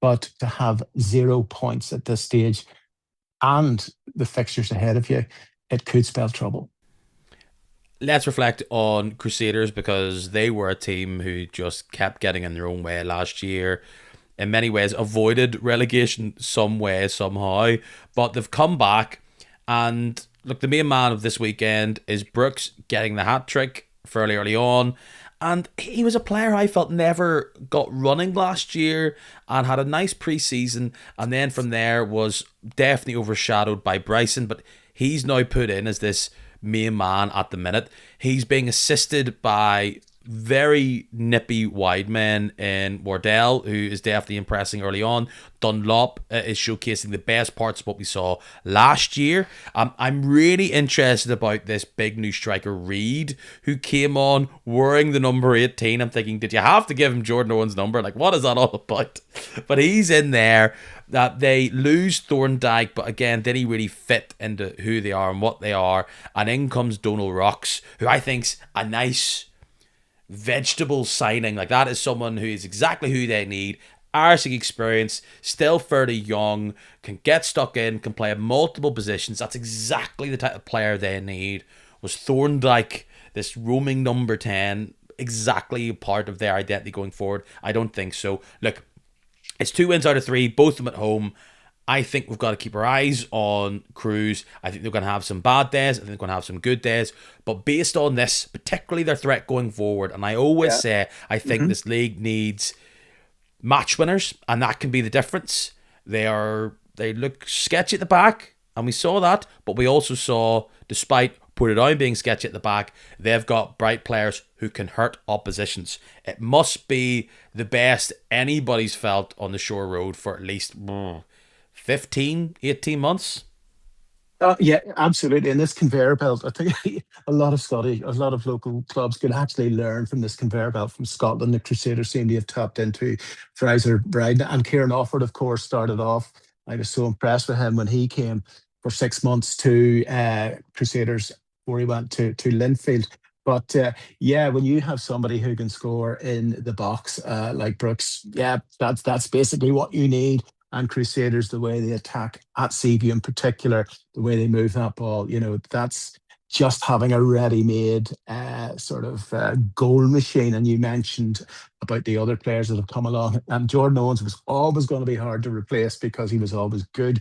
Speaker 2: But to have 0 points at this stage and the fixtures ahead of you, it could spell trouble.
Speaker 1: Let's reflect on Crusaders because they were a team who just kept getting in their own way last year. In many ways, avoided relegation some way, somehow. But they've come back. And look, the main man of this weekend is Brooks getting the hat trick fairly early on. And he was a player I felt never got running last year and had a nice pre-season. And then from there was definitely overshadowed by Bryson. But he's now put in as this main man at the minute. He's being assisted by very nippy wide men in Wardell, who is definitely impressing early on. Dunlop is showcasing the best parts of what we saw last year. I'm really interested about this big new striker, Reid, who came on wearing the number 18. I'm thinking, did you have to give him Jordan Owen's number? Like, what is that all about? But he's in there. That they lose Thorndyke, but again, did he really fit into who they are and what they are? And in comes Donal Rocks, who I think's a nice vegetable signing. Like, that is someone who is exactly who they need. Irish League experience, still fairly young, can get stuck in, can play multiple positions. That's exactly the type of player they need. Was Thorndyke, this roaming number 10, exactly part of their identity going forward? I don't think so. Look, it's 2 wins out of 3, both of them at home. I think we've got to keep our eyes on Crews. I think they're going to have some bad days. I think they're going to have some good days. But based on this, particularly their threat going forward, and I always say I think this league needs match winners, and that can be the difference. They look sketchy at the back, and we saw that. But we also saw, despite Portadown being sketchy at the back, they've got bright players who can hurt oppositions. It must be the best anybody's felt on the Shore Road for at least 15, 18 months.
Speaker 2: Yeah, absolutely. And this conveyor belt, I think a lot of local clubs could actually learn from this conveyor belt from Scotland. The Crusaders seem to have tapped into Fraser Bryden. And Kieran Offord, of course, started off. I was so impressed with him when he came for 6 months to Crusaders before he went to Linfield. But yeah, when you have somebody who can score in the box like Brooks, yeah, that's basically what you need. And Crusaders, the way they attack at Seaview in particular, the way they move that ball, that's just having a ready-made sort of goal machine. And you mentioned about the other players that have come along, and Jordan Owens was always going to be hard to replace because he was always good.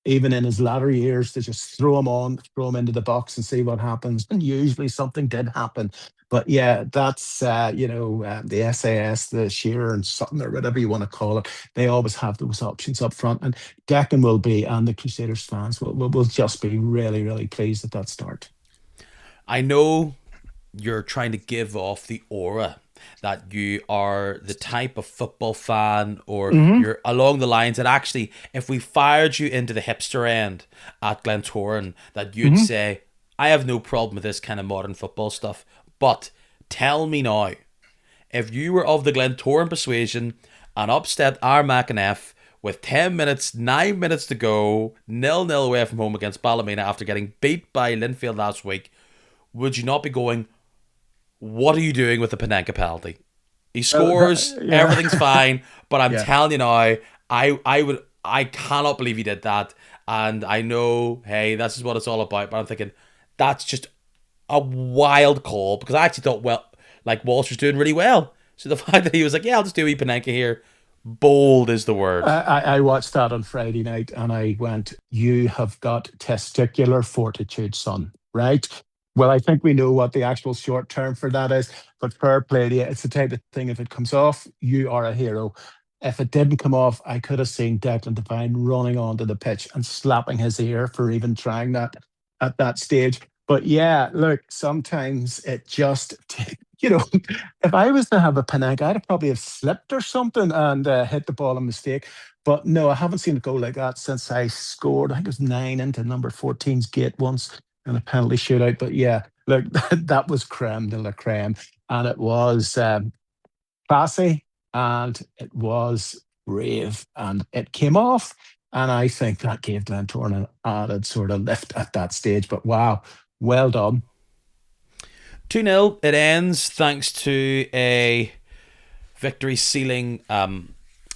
Speaker 2: Even in his latter years, to just throw him on, throw him into the box and see what happens. And usually something did happen. But yeah, that's, the SAS, the Shearer and Sutton, or whatever you want to call it. They always have those options up front. And Declan will be, and the Crusaders fans will just be really, really pleased at that start.
Speaker 1: I know you're trying to give off the aura that you are the type of football fan, or
Speaker 2: Hmm.
Speaker 1: you're along the lines that actually, if we fired you into the hipster end at Glentoran, that you'd
Speaker 2: Hmm.
Speaker 1: say, I have no problem with this kind of modern football stuff. But tell me now, if you were of the Glentoran persuasion and upset Armagh and F with 10 minutes, 9 minutes to go, nil-nil away from home against Ballymena after getting beat by Linfield last week, would you not be going, what are you doing with the Panenka penalty? He scores,
Speaker 2: Yeah.
Speaker 1: everything's fine, but I'm
Speaker 2: Yeah.
Speaker 1: telling you now, I cannot believe he did that. And I know, hey, this is what it's all about, but I'm thinking that's just a wild call, because I actually thought, well, like, Walsh was doing really well. So the fact that he was like, yeah, I'll just do a Panenka here, bold is the word.
Speaker 2: I watched that on Friday night and I went, you have got testicular fortitude, son, right? Well, I think we know what the actual short term for that is, but fair play to you. It's the type of thing, if it comes off, you are a hero. If it didn't come off, I could have seen Declan Devine running onto the pitch and slapping his ear for even trying that at that stage. But yeah, look, sometimes it just, you know, if I was to have a Panenka, I'd probably have slipped or something and hit the ball a mistake. But no, I haven't seen it go like that since I scored. I think it was 9 into number 14's gate once in a penalty shootout. But yeah, look, that was creme de la creme. And it was classy and it was brave and it came off. And I think that gave Glentoran an added sort of lift at that stage. But wow, well done.
Speaker 1: 2-0, it ends thanks to a victory sealing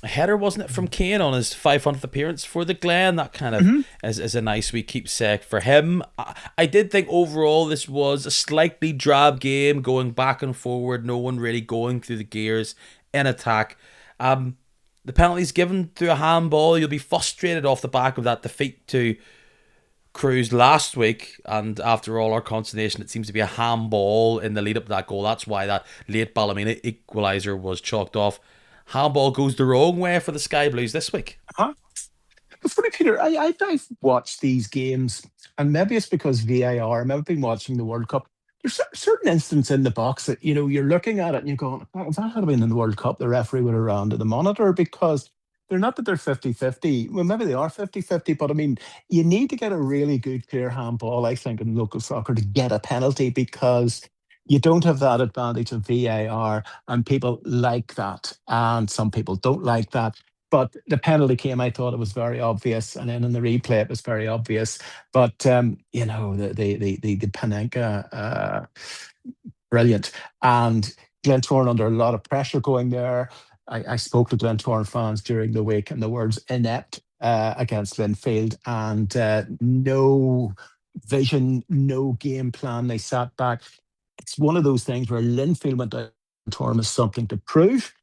Speaker 1: header, wasn't it, from Kane on his 500th appearance for the Glen. That kind of
Speaker 2: Mhm.
Speaker 1: is a nice wee keepsake for him. I did think overall this was a slightly drab game, going back and forward, no one really going through the gears in attack. The penalties given through a handball, you'll be frustrated off the back of that defeat to Cruz last week, and after all our consternation, it seems to be a handball in the lead up to that goal. That's why that late Ballymena equaliser was chalked off. Handball goes the wrong way for the Sky Blues this week.
Speaker 2: Huh? But funny, Peter, I've watched these games, and maybe it's because VAR. Maybe I've been watching the World Cup. There's certain instances in the box that you're looking at it and you're going, "Oh, if that had been in the World Cup, the referee would have rounded the monitor," because they're not that they're 50-50. Well, maybe they are 50-50, but I mean, you need to get a really good clear handball, I think, in local soccer to get a penalty because you don't have that advantage of VAR, and people like that, and some people don't like that. But the penalty came, I thought it was very obvious, and then in the replay it was very obvious. But the Panenka, brilliant, and Glentoran under a lot of pressure going there. I spoke to Glentoran fans during the week, and the words inept against Linfield, and no vision, no game plan. They sat back. It's one of those things where Linfield went out to Glentoran as something to prove,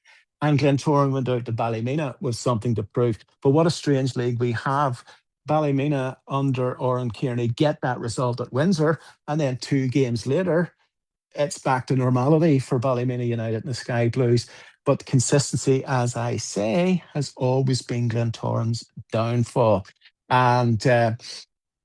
Speaker 2: and Glentoran went out to Ballymena with something to prove. But what a strange league we have. Ballymena under Oran Kearney get that result at Windsor, and then 2 games later, it's back to normality for Ballymena United and the Sky Blues. But consistency, as I say, has always been Glentoran's downfall. And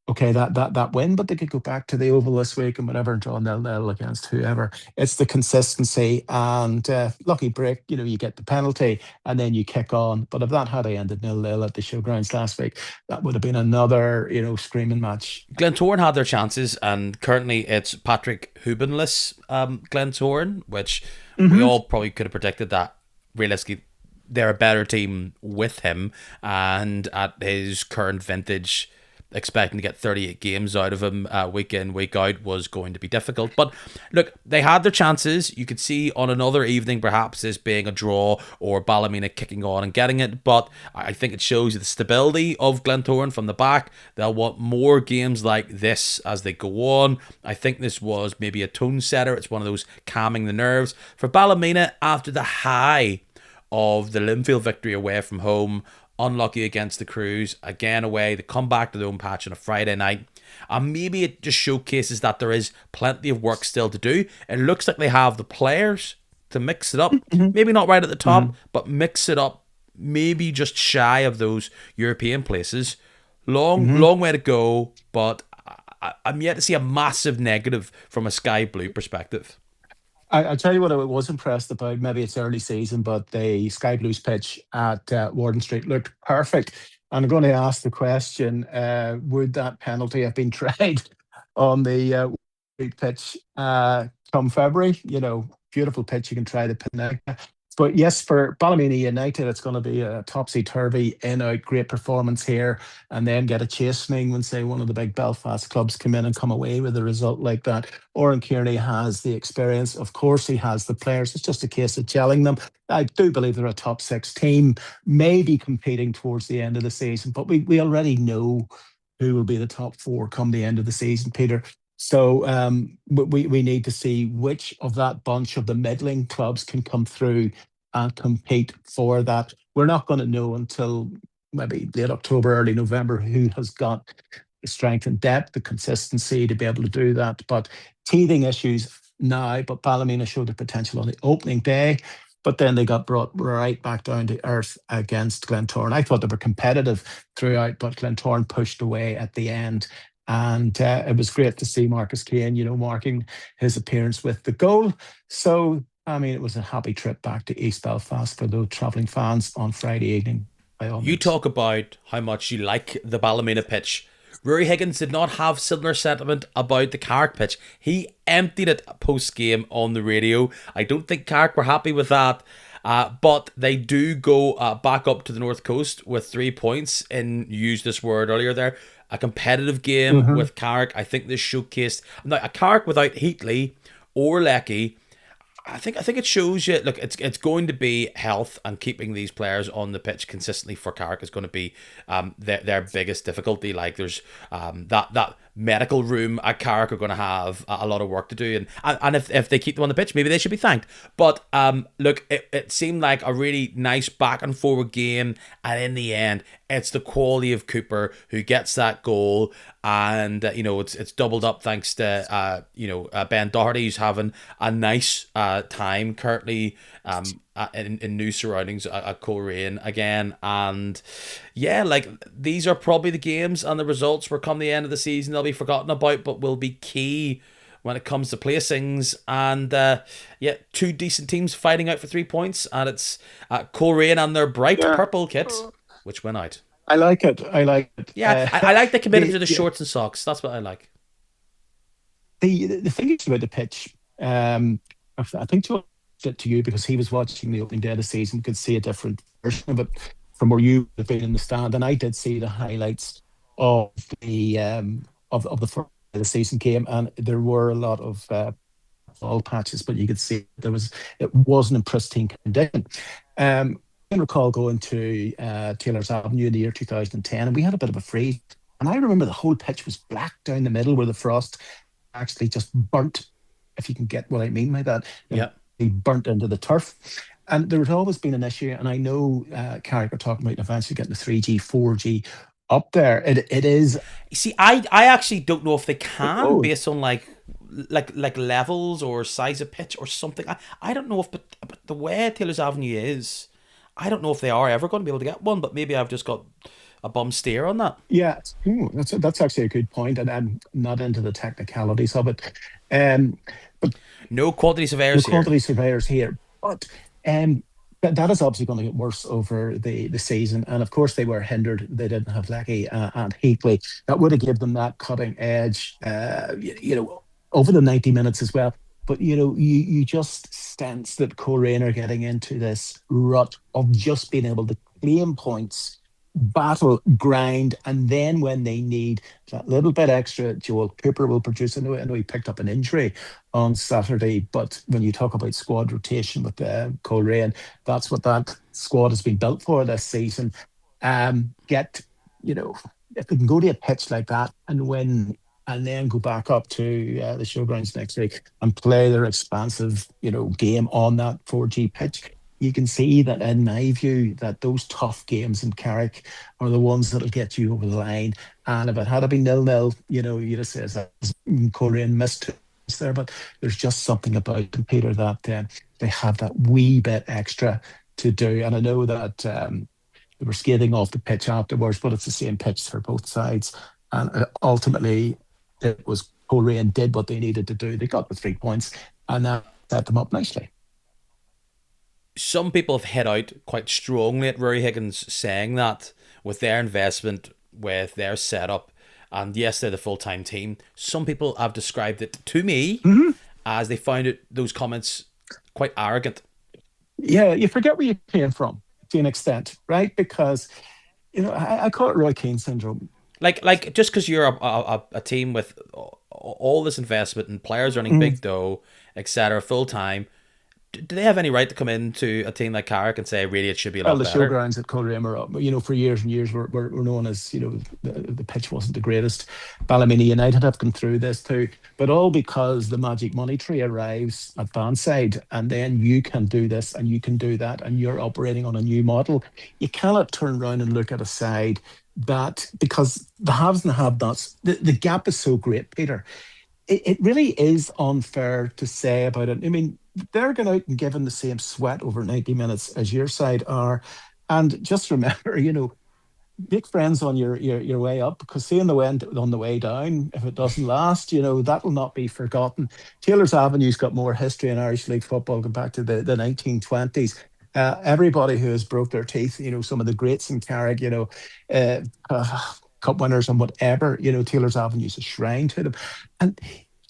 Speaker 2: okay, that win, but they could go back to the Oval this week and whatever and draw 0-0 against whoever. It's the consistency and lucky break. You get the penalty and then you kick on. But if that had ended 0-0 at the showgrounds last week, that would have been another screaming match.
Speaker 1: Glentoran had their chances, and currently it's Patrick Hubinless Glentoran, which we
Speaker 2: Hmm.
Speaker 1: all probably could have predicted that realistically they're a better team with him, and at his current vintage, expecting to get 38 games out of him week in, week out was going to be difficult. But look, they had their chances. You could see on another evening perhaps this being a draw or Ballymena kicking on and getting it. But I think it shows you the stability of Glentoran from the back. They'll want more games like this as they go on. I think this was maybe a tone setter. It's one of those calming the nerves. For Ballymena, after the high of the Linfield victory away from home, unlucky against the Crews, again away, they come back to their own patch on a Friday night. And maybe it just showcases that there is plenty of work still to do. It looks like they have the players to mix it up.
Speaker 2: Hmm.
Speaker 1: Maybe not right at the
Speaker 2: Hmm.
Speaker 1: top, but mix it up. Maybe just shy of those European places. Long,
Speaker 2: Hmm.
Speaker 1: long way to go, but I'm yet to see a massive negative from a Sky Blue perspective.
Speaker 2: I'll tell you what I was impressed about. Maybe it's early season, but the Sky Blues pitch at Warden Street looked perfect. And I'm going to ask the question: would that penalty have been tried on the Street pitch come February? Beautiful pitch. You can try the Pinnacle. But yes, for Ballymena United, it's going to be a topsy turvy in out. Great performance here, and then get a chastening when, say, one of the big Belfast clubs come in and come away with a result like that. Oran Kearney has the experience. Of course, he has the players. It's just a case of gelling them. I do believe they're a top six team, maybe competing towards the end of the season, but we already know who will be the top four come the end of the season, Peter. So we need to see which of that bunch of the middling clubs can come through and compete for that. We're not going to know until maybe late October, early November who has got the strength and depth, the consistency to be able to do that. But teething issues now, but Ballymena showed their potential on the opening day. But then they got brought right back down to earth against Glentoran. I thought they were competitive throughout, but Glentoran pushed away at the end. And it was great to see Marcus Keane, marking his appearance with the goal. So, I mean, it was a happy trip back to East Belfast for those travelling fans on Friday evening, by all
Speaker 1: You
Speaker 2: means.
Speaker 1: talk about how much you like the Ballymena pitch. Rory Higgins did not have similar sentiment about the Carrick pitch. He emptied it post game on the radio. I don't think Carrick were happy with that. But they do go back up to the North Coast with 3 points, and used this word earlier there. A competitive game
Speaker 2: Hmm.
Speaker 1: with Carrick. I think this showcased now a Carrick without Heatley or Lecky. I think it shows you. Look, it's going to be health and keeping these players on the pitch consistently for Carrick is going to be their biggest difficulty. Like there's that medical room at Carrick are going to have a lot of work to do, and if they keep them on the pitch, maybe they should be thanked. But look, it seemed like a really nice back and forward game, and in the end, it's the quality of Cooper who gets that goal, and it's doubled up thanks to Ben Doherty, who's having a nice time currently in new surroundings at Coleraine again. And yeah, like these are probably the games and the results where come the end of the season they'll be forgotten about, but will be key when it comes to placings. And yeah, two decent teams fighting out for 3 points, and it's Coleraine and their bright
Speaker 2: Yeah,
Speaker 1: purple kits which went out.
Speaker 2: I like it. I like it.
Speaker 1: Yeah, I like the commitment
Speaker 2: The,
Speaker 1: to the
Speaker 2: the
Speaker 1: shorts and socks. That's what I like.
Speaker 2: the thing is about the pitch. I think to you because he was watching the opening day of the season, could see a different version of it from where you have been in the stand, and I did see the highlights of the of the first of the season game, and there were a lot of ball patches, but you could see it wasn't in pristine condition. I can recall going to Taylor's Avenue in the year 2010, and we had a bit of a freeze. And I remember the whole pitch was black down the middle where the frost actually just burnt, if you can get what I mean by that.
Speaker 1: Yeah.
Speaker 2: Burnt into the turf. And there has always been an issue, and I know Carrick are talking about eventually getting the 3G, 4G up there. It is.
Speaker 1: You see, I actually don't know if they can
Speaker 2: Oh,
Speaker 1: based on like levels or size of pitch or something. I don't know if but the way Taylor's Avenue is, I don't know if they are ever going to be able to get one. But maybe I've just got a bum steer on that.
Speaker 2: Yeah, that's actually a good point, and I'm not into the technicalities of it. Um, but
Speaker 1: No quantity
Speaker 2: no
Speaker 1: surveyors here.
Speaker 2: quantity surveyors here, but um, that is obviously going to get worse over the season. And of course, they were hindered. They didn't have Lecky and Heatley. That would have given them that cutting edge, over the 90 minutes as well. But you just sense that Coleraine are getting into this rut of just being able to claim points, battle, grind, and then when they need that little bit extra, Joel Cooper will produce. I know he picked up an injury on Saturday, but when you talk about squad rotation with Coleraine, that's what that squad has been built for this season. Get you know if they can go to a pitch like that and win, and then go back up to the showgrounds next week and play their expansive, game on that 4G pitch. You can see that, in my view, that those tough games in Carrick are the ones that'll get you over the line. And if it had been 0-0, you'd have said that Coleraine missed it there. But there's just something about them, Peter, that they have that wee bit extra to do. And I know that they were skating off the pitch afterwards, but it's the same pitch for both sides. And ultimately, it was Coleraine did what they needed to do. They got the 3 points, and that set them up nicely.
Speaker 1: Some people have hit out quite strongly at Rory Higgins, saying that with their investment, with their setup, and yes, they're the full time team. Some people have described it to me
Speaker 2: Mm-hmm.
Speaker 1: as they found those comments quite arrogant.
Speaker 2: Yeah, you forget where you came from to an extent, right? Because I call it Roy Keane syndrome.
Speaker 1: Like just because you're a team with all this investment and players earning
Speaker 2: Mm.
Speaker 1: big dough, etc., full time, do they have any right to come into a team like Carrick and say really it should be a
Speaker 2: Well,
Speaker 1: lot
Speaker 2: the
Speaker 1: better?
Speaker 2: showgrounds at Coleraine were up, for years and years were known as, the pitch wasn't the greatest. Ballymena United have gone through this too, but all because the magic money tree arrives at Bandside, and then you can do this and you can do that, and you're operating on a new model. You cannot turn around and look at a side that, because the haves and the have-nots, the gap is so great, Peter. It really is unfair to say about it. I mean, they're going out and giving the same sweat over 90 minutes as your side are. And just remember, make friends on your way up, because seeing the wind on the way down, if it doesn't last, that will not be forgotten. Taylor's Avenue's got more history in Irish League football, going back to the 1920s. Everybody who has broke their teeth, some of the greats in Carrick, uh, cup winners and whatever, Taylor's Avenue's a shrine to them. And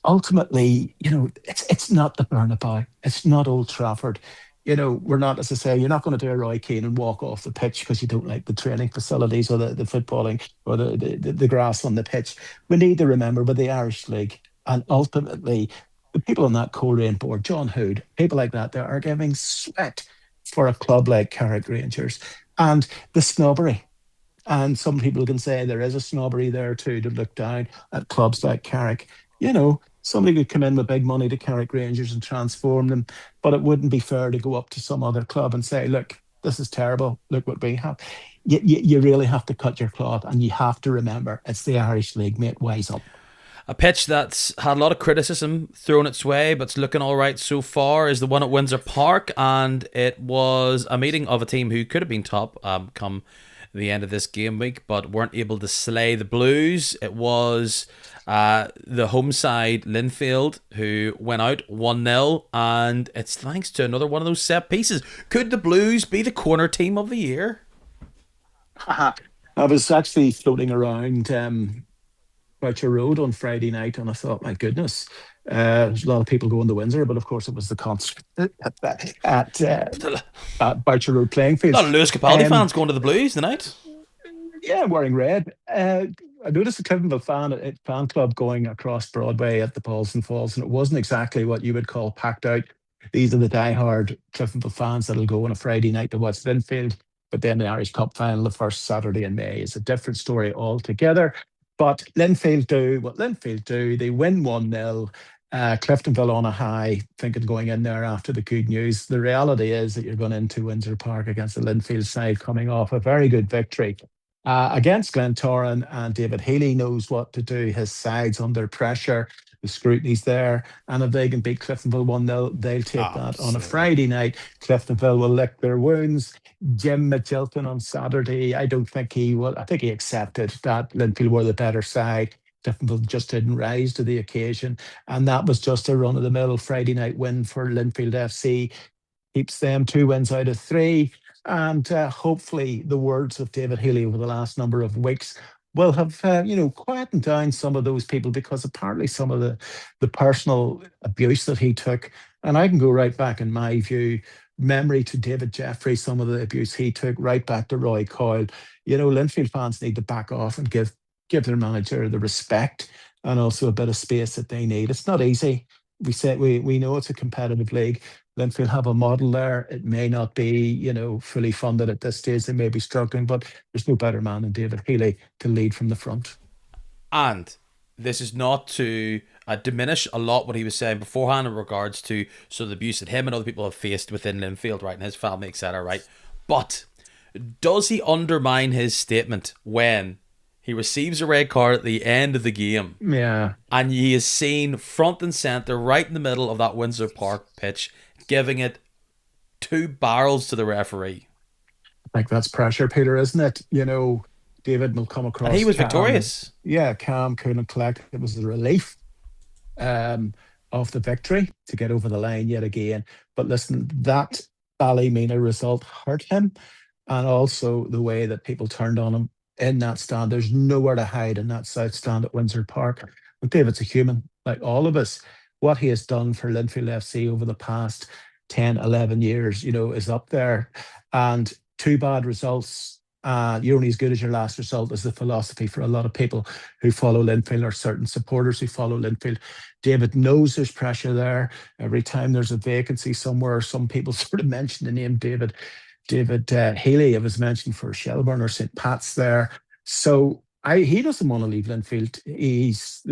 Speaker 2: ultimately, it's not the Bernabeu, it's not Old Trafford. We're not, as I say, you're not going to do a Roy Keane and walk off the pitch because you don't like the training facilities or the footballing or the grass on the pitch. We need to remember with the Irish League, and ultimately the people on that Coleraine board, John Hood, people like that, they are giving sweat for a club like Carrick Rangers. And the snobbery, and some people can say there is a snobbery there too, to look down at clubs like Carrick. Somebody could come in with big money to Carrick Rangers and transform them, but it wouldn't be fair to go up to some other club and say, look, this is terrible. Look what we have. You really have to cut your cloth, and you have to remember it's the Irish League, mate. Wise up.
Speaker 1: A pitch that's had a lot of criticism thrown its way, but it's looking all right so far, is the one at Windsor Park, and it was a meeting of a team who could have been top come the end of this game week, but weren't able to slay the Blues. It was the home side, Linfield, who went out 1-0, and it's thanks to another one of those set pieces. Could the Blues be the corner team of the year?
Speaker 2: I was actually floating around Boucher Road on Friday night, and I thought, my goodness, there's a lot of people going to Windsor, but of course it was the concert at Boucher Road playing
Speaker 1: A lot
Speaker 2: fields.
Speaker 1: of Lewis Capaldi
Speaker 2: Um,
Speaker 1: fans going to the Blues tonight.
Speaker 2: yeah, wearing red. I noticed a Cliftonville fan club going across Broadway at the Paulson Falls, and it wasn't exactly what you would call packed out. These are the die-hard Cliftonville fans that'll go on a Friday night to watch Linfield. But then the Irish Cup final, the first Saturday in May, is a different story altogether. But Linfield do what Linfield do. They win 1-0. Cliftonville on a high, thinking going in there after the good news. The reality is that you're going into Windsor Park against the Linfield side coming off a very good victory against Glentoran, and David Healy knows what to do. His side's under pressure. The scrutiny's there. And if they can beat Cliftonville 1-0, they'll take that. On a
Speaker 1: Absolutely.
Speaker 2: Friday night, Cliftonville will lick their wounds. Jim Mitchelton on Saturday, I don't think he will. I think he accepted that Linfield were the better side. Cliftonville just didn't rise to the occasion. And that was just a run of the mill Friday night win for Linfield FC, keeps them 2 wins out of three. And hopefully, the words of David Healy over the last number of weeks will have, quietened down some of those people, because apparently some of the personal abuse that he took, and I can go right back in my view, memory to David Jeffrey, some of the abuse he took, right back to Roy Coyle. Linfield fans need to back off and give their manager the respect and also a bit of space that they need. It's not easy. We know it's a competitive league. Linfield have a model there. It may not be, fully funded at this stage. They may be struggling, but there's no better man than David Healy to lead from the front.
Speaker 1: And this is not to diminish a lot what he was saying beforehand in regards to sort of the abuse that him and other people have faced within Linfield, right, and his family, etc., right? But does he undermine his statement when he receives a red card at the end of the game
Speaker 2: Yeah,
Speaker 1: and he is seen front and centre right in the middle of that Windsor Park pitch giving it two barrels to the referee?
Speaker 2: I think that's pressure, Peter, isn't it? David will come
Speaker 1: And he
Speaker 2: across
Speaker 1: was
Speaker 2: calm.
Speaker 1: victorious.
Speaker 2: Yeah, calm, cool, and collected. It was the relief um, of the victory to get over the line yet again. But listen, that Ballymena result hurt him, and also the way that people turned on him in that stand. There's nowhere to hide in that south stand at Windsor Park. But David's a human, like all of us. What he has done for Linfield FC over the past 10, 11 years, is up there. And two bad results. You're only as good as your last result is the philosophy for a lot of people who follow Linfield, or certain supporters who follow Linfield. David knows there's pressure there. Every time there's a vacancy somewhere, some people sort of mention the name David Healy. It was mentioned for Shelburne or St. Pat's there. So he doesn't want to leave Linfield. He's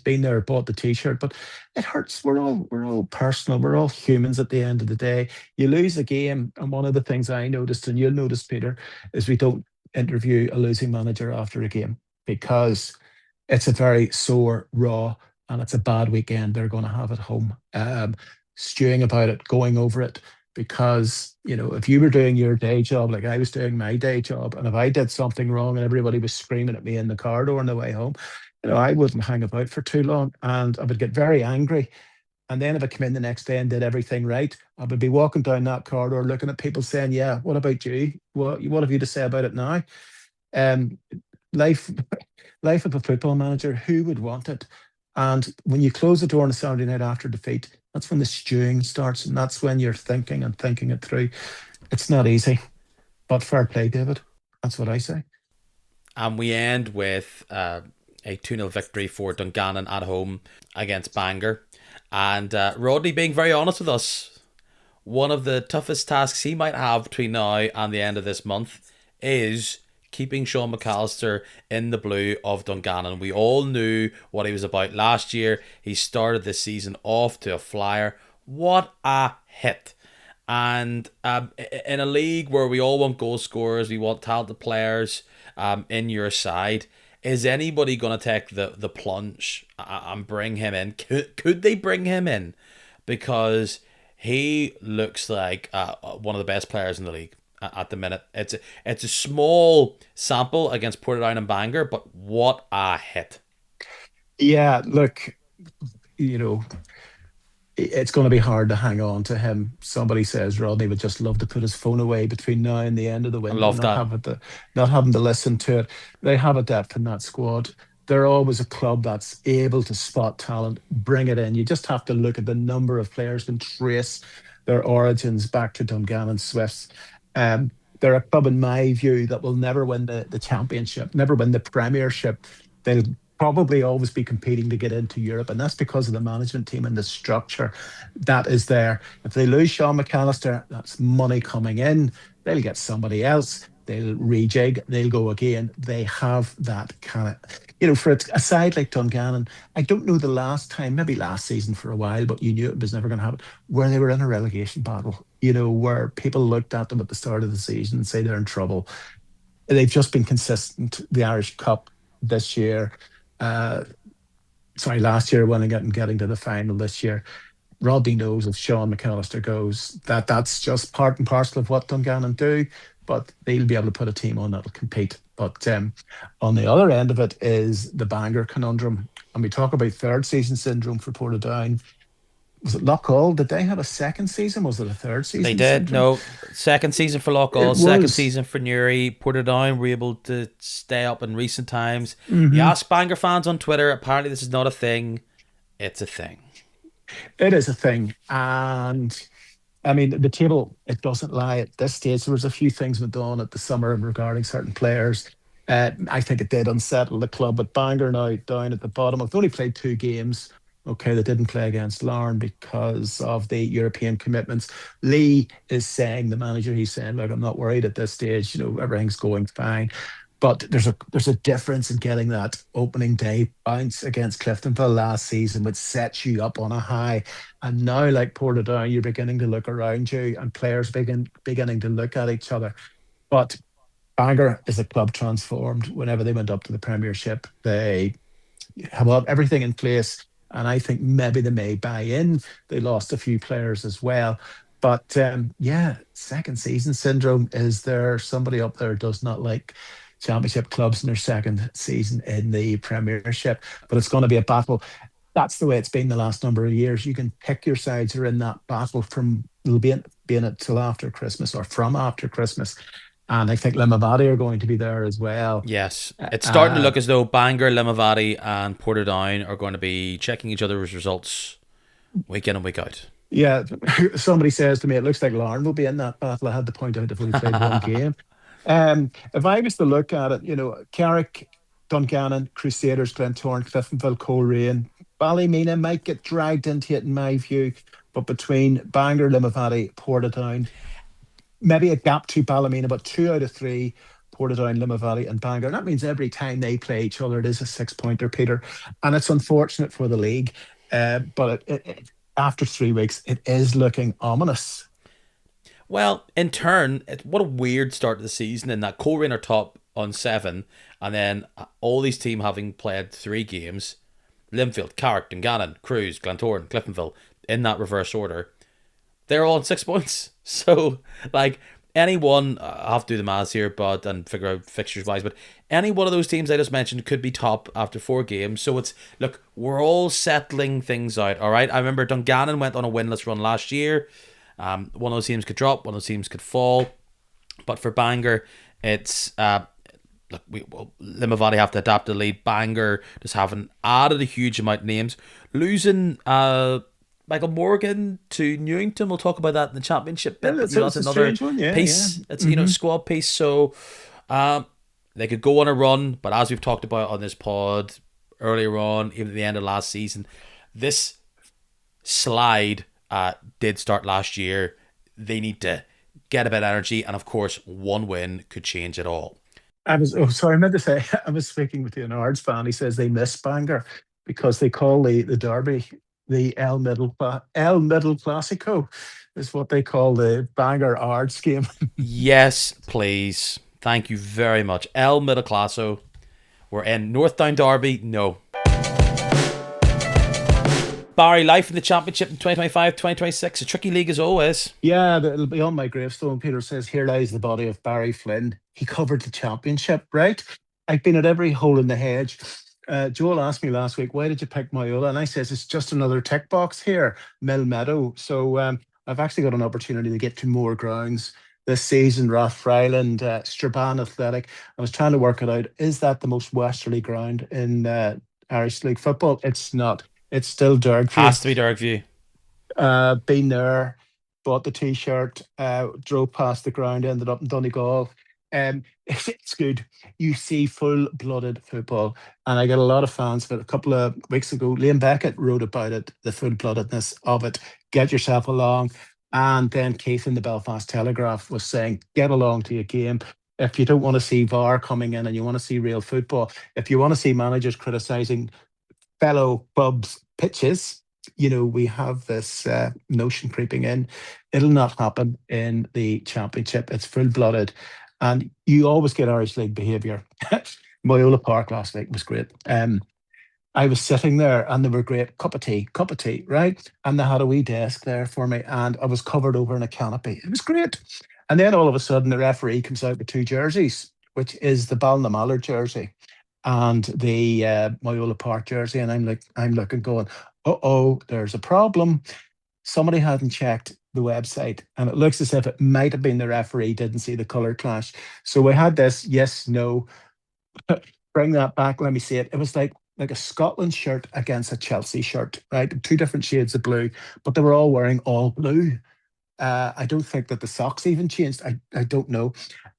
Speaker 2: been there, bought the T-shirt, but it hurts. We're all personal. We're all humans at the end of the day. You lose a game, and one of the things I noticed, and you'll notice, Peter, is we don't interview a losing manager after a game, because it's a very sore, raw, and it's a bad weekend they're going to have at home. Stewing about it, going over it, because if you were doing your day job like I was doing my day job, and if I did something wrong and everybody was screaming at me in the corridor on the way home, I wouldn't hang about for too long, and I would get very angry. And then if I come in the next day and did everything right, I would be walking down that corridor looking at people saying, "Yeah, what about you? What have you to say about it now?" Um, life, life of a football manager, who would want it? And when you close the door on a Saturday night after defeat, that's when the stewing starts, and that's when you're thinking and thinking it through. It's not easy, but fair play, David. That's what I say.
Speaker 1: And we end with a 2-0 victory for Dungannon at home against Bangor. And Rodney being very honest with us, one of the toughest tasks he might have between now and the end of this month is keeping Sean McAllister in the blue of Dungannon. We all knew what he was about last year. He started this season off to a flyer. What a hit. And in a league where we all want goal scorers, we want talented players in your side, is anybody going to take the plunge and bring him in? Could they bring him in? Because he looks like one of the best players in the league at the minute. It's a small sample against Portadown and Bangor, but what a hit.
Speaker 2: Yeah, look, you know, it's going to be hard to hang on to him. Somebody says Rodney would just love to put his phone away between now and the end of the
Speaker 1: I
Speaker 2: window,
Speaker 1: love that.
Speaker 2: not having to listen to it. They have a depth in that squad. They're always a club that's able to spot talent, bring it in. You just have to look at the number of players and trace their origins back to Dungannon Swifts. Um, they're a club, in my view, that will never win the championship, never win the Premiership. They'll probably always be competing to get into Europe, and that's because of the management team and the structure that is there. If they lose Sean McAllister, that's money coming in. They'll get somebody else. They'll rejig. They'll go again. They have that kind of, for a side like Dungannon. I don't know the last time, maybe last season for a while, but you knew it was never going to happen, where they were in a relegation battle. Where people looked at them at the start of the season and say they're in trouble. They've just been consistent. The Irish Cup this year. Uh, sorry, last year winning it and getting to the final this year. Rodney knows if Sean McAllister goes, that's just part and parcel of what Dungannon do, but they'll be able to put a team on that'll compete. But on the other end of it is the Bangor conundrum. And we talk about third season syndrome for Portadown. Was it Loughall? Did they have a second season? Was it a third
Speaker 1: They
Speaker 2: season
Speaker 1: did.
Speaker 2: syndrome?
Speaker 1: No, second season for
Speaker 2: It
Speaker 1: Loughall, second
Speaker 2: was.
Speaker 1: season for Newry. Portadown were able to stay up in recent times. You
Speaker 2: Hmm.
Speaker 1: ask Bangor fans on Twitter, apparently this is not a thing. It's a thing.
Speaker 2: It is a thing. And I mean, the table, it doesn't lie at this stage. There was a few things went on at the summer regarding certain players. I think it did unsettle the club, but Bangor now down at the bottom. I've only played two games. Okay, they didn't play against Larne because of the European commitments. Lee is saying, the manager, he's saying, look, I'm not worried at this stage. Everything's going fine. But there's a difference in getting that opening day bounce against Cliftonville last season, which sets you up on a high. And now, like Portadown, you're beginning to look around you, and players beginning to look at each other. But Bangor is a club transformed. Whenever they went up to the Premiership, they have everything in place. And I think maybe they may buy in. They lost a few players as well. But yeah, second season syndrome. Is there somebody up there who does not like championship clubs in their second season in the Premiership? But it's going to be a battle. That's the way it's been the last number of years. You can pick your sides who are in that battle from, it'll be in it till after Christmas or from after Christmas. And I think Limavady are going to be there as well.
Speaker 1: Yes, it's starting to
Speaker 2: Uh,
Speaker 1: look as though Bangor, Limavady, and Portadown are going to be checking each other's results week in and week out.
Speaker 2: Yeah, somebody says to me, it looks like Larne will be in that battle. I had to point out they've only played one game. If I was to look at it, Carrick, Dungannon, Crusaders, Glentoran, Cliftonville, Coleraine, Ballymena might get dragged into it in my view, but between Bangor, Limavady, Portadown, maybe a gap to Ballymena, but two out of three, Portadown, Limavady, and Bangor. That means every time they play each other, it is a six-pointer, Peter, and it's unfortunate for the league. But after 3 weeks, it is looking ominous.
Speaker 1: Well, in turn, what a weird start to the season in that Coleraine are top on 7, and then all these teams having played 3 games, Linfield, Carrick, Dungannon, Crews, Glentoran, Cliftonville, in that reverse order, they're all on 6 points. So, like, anyone, I have to do the maths here, but and figure out fixtures wise, but any one of those teams I just mentioned could be top after 4 games. So it's, look, we're all settling things out, all right? I remember Dungannon went on a winless run last year. One of those teams could drop, one of those teams could fall. But for Bangor, it's look, Limavady have to adapt to the lead. Bangor just haven't added a huge amount of names. Losing Michael Morgan to Newington. We'll talk about that in the championship
Speaker 2: Yeah,
Speaker 1: bit, but
Speaker 2: it's
Speaker 1: that's
Speaker 2: a
Speaker 1: another
Speaker 2: strange one. Yeah, yeah.
Speaker 1: piece. It's
Speaker 2: Hmm.
Speaker 1: squad piece. So um, they could go on a run, but as we've talked about on this pod earlier on, even at the end of last season, this slide did start last year. They need to get a bit of energy, and of course, one win could change it all.
Speaker 2: Oh, sorry, I meant to say, I was speaking with an Ards fan. He says they miss Bangor because they call the derby the El Middle Clasico, is what they call the Bangor Ards game.
Speaker 1: Yes, please. Thank you very much. El Middle Classo. We're in North Down Derby. No. Barry, life in the championship in 2025, 2026. A tricky league as always.
Speaker 2: Yeah, it'll be on my gravestone. Peter says, here lies the body of Barry Flynn. He covered the championship, right? I've been at every hole in the hedge. Joel asked me last week, why did you pick Myola? And I says, it's just another tick box here, Mill Meadow. So I've actually got an opportunity to get to more grounds this season, Rathfriland, Strabane Athletic. I was trying to work it out. Is that the most westerly ground in Irish League football? It's not. It's still Dergview.
Speaker 1: Has to be Dergview.
Speaker 2: Been there, bought the t-shirt, drove past the ground, ended up in Donegal. It's good. You see full-blooded football, and I get a lot of fans. But a couple of weeks ago, Liam Beckett wrote about it, the full-bloodedness of it. Get yourself along, and then Keith in the Belfast Telegraph was saying, get along to your game. If you don't want to see VAR coming in and you want to see real football, if you want to see managers criticising fellow clubs' pitches, we have this notion creeping in. It'll not happen in the championship. It's full blooded, and you always get Irish League behaviour. Moyola Park last week was great. I was sitting there and they were great. Cup of tea, right? And they had a wee desk there for me and I was covered over in a canopy. It was great. And then all of a sudden the referee comes out with two jerseys, which is the Ballinamallar jersey and the Moyola Park jersey. And I'm looking going, oh, there's a problem. Somebody hadn't checked the website and it looks as if it might have been the referee didn't see the color clash. So we had this yes, no, bring that back. Let me see it. It was like a Scotland shirt against a Chelsea shirt, right? Two different shades of blue, but they were all wearing all blue. I don't think that the socks even changed. I don't know.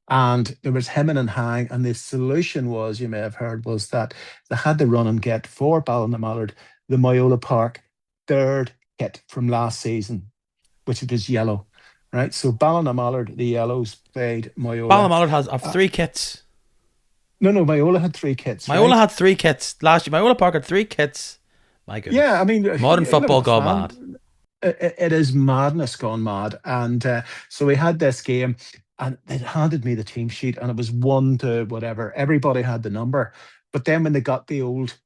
Speaker 2: And there was hemming and hawing, and the solution was, you may have heard, was that they had to run and get for Ballinamalard the Moyola Park third kit from last season, which was yellow, right? So Ballinamalard, the yellows played Moyola.
Speaker 1: Ballymallard has have
Speaker 2: Uh,
Speaker 1: three kits.
Speaker 2: no, no, Moyola had three kits,
Speaker 1: Myola
Speaker 2: right?
Speaker 1: had three kits last year. Myola Park had three kits. My
Speaker 2: Yeah, I
Speaker 1: goodness.
Speaker 2: mean,
Speaker 1: Modern
Speaker 2: look at
Speaker 1: football
Speaker 2: the
Speaker 1: gone mad.
Speaker 2: fan. It is madness gone mad. And so we had this game, and they handed me the team sheet, and it was one to whatever. Everybody had the number. But then when they got the old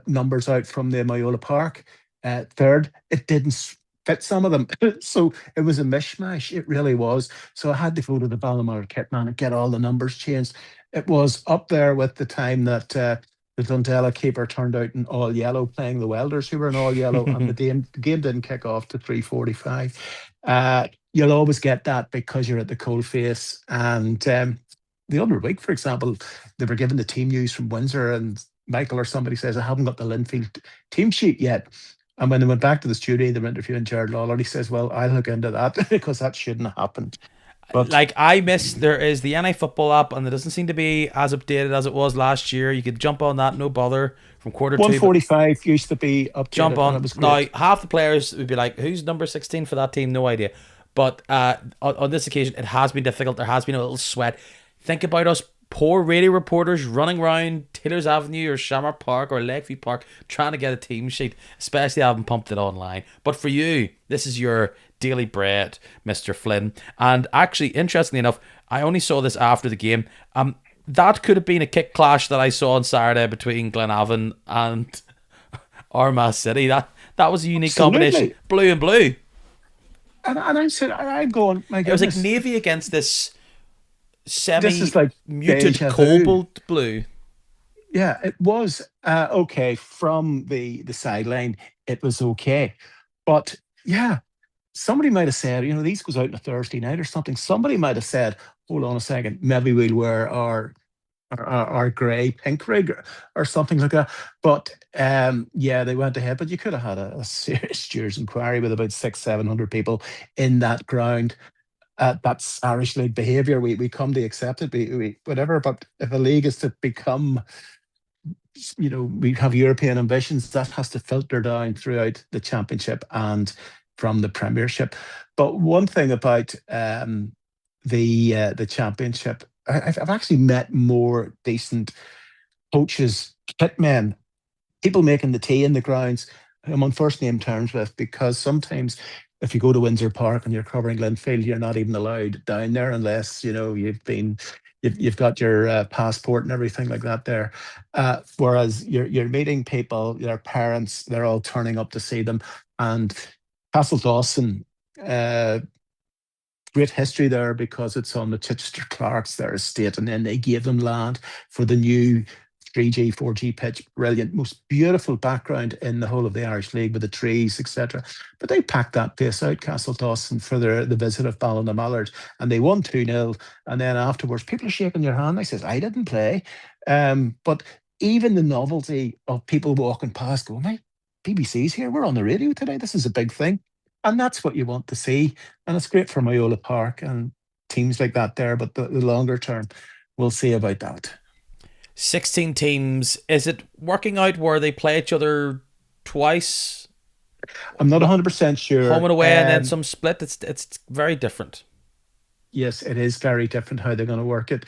Speaker 2: numbers out from the Myola Park third, it didn't fit some of them. So it was a mishmash. It really was. So I had to go to the Ballymore kit man and get all the numbers changed. It was up there with the time that. The Dundela keeper turned out in all yellow, playing the Welders, who were in all yellow, and the game didn't kick off to 3:45. You'll always get that because you're at the coal face. And the other week, for example, they were given the team news from Windsor, and Michael or somebody says, I haven't got the Linfield team sheet yet. And when they went back to the studio, they were interviewing Jared Lawler. He says, well, I'll look into that because that shouldn't have happened. But
Speaker 1: Like I miss there is the NI football app and it doesn't seem to be as updated as it was last year. You could jump on that, no bother, from quarter two, but
Speaker 2: 145 used to be
Speaker 1: jump
Speaker 2: updated, and
Speaker 1: on
Speaker 2: it was
Speaker 1: now.
Speaker 2: great.
Speaker 1: Half the players would be like, "Who's number 16 for that team?" No idea. But on this occasion, it has been difficult. There has been a little sweat. Think about us poor radio reporters running around Taylor's Avenue or Shamrock Park or Lakeview Park trying to get a team sheet, especially having pumped it online. But for you, this is your daily bread, Mr. Flynn. And actually, interestingly enough, I only saw this after the game. That could have been a kick clash that I saw on Saturday between Glenavon and Armagh City. That was a unique combination.
Speaker 2: Absolutely.
Speaker 1: Blue and blue.
Speaker 2: And I said, I'm going, my
Speaker 1: It was like
Speaker 2: goodness,
Speaker 1: navy against this
Speaker 2: this is
Speaker 1: semi
Speaker 2: like
Speaker 1: muted
Speaker 2: deja vu.
Speaker 1: cobalt blue.
Speaker 2: Yeah, it was okay from the sideline. It was okay, but yeah, somebody might have said, these goes out on a Thursday night or something. Somebody might have said, hold on a second, maybe we'll wear our grey pink rig or something like that. But yeah, they went ahead. But you could have had a serious steers inquiry with about 600, 700 people in that ground. That's Irish league behaviour. We come to accept it. We whatever. But if a league is to become, we have European ambitions, that has to filter down throughout the championship and from the Premiership. But one thing about the championship, I've actually met more decent coaches, hitmen, people making the tea in the grounds. I'm on first name terms with, because sometimes if you go to Windsor Park and you're covering Linfield, you're not even allowed down there unless you've got your passport and everything like that there. Whereas you're meeting people, their parents, they're all turning up to see them. And Castle Dawson, uh, great history there because it's on the Chichester Clarks, their estate, and then they gave them land for the new 3G, 4G pitch. Brilliant, most beautiful background in the whole of the Irish League with the trees, etc. But they packed that place out, Castle Dawson, for the visit of Ballina and they won 2-0. And then afterwards, people are shaking your hand. I says, I didn't play. But even the novelty of people walking past going, hey, BBC's here, we're on the radio today, this is a big thing. And that's what you want to see. And it's great for Myola Park and teams like that there. But the longer term, we'll see about that.
Speaker 1: 16 teams. Is it working out where they play each other twice?
Speaker 2: I'm not
Speaker 1: What
Speaker 2: 100%
Speaker 1: home
Speaker 2: sure.
Speaker 1: and away and then some split? It's very different.
Speaker 2: Yes, it is very different how they're going to work it.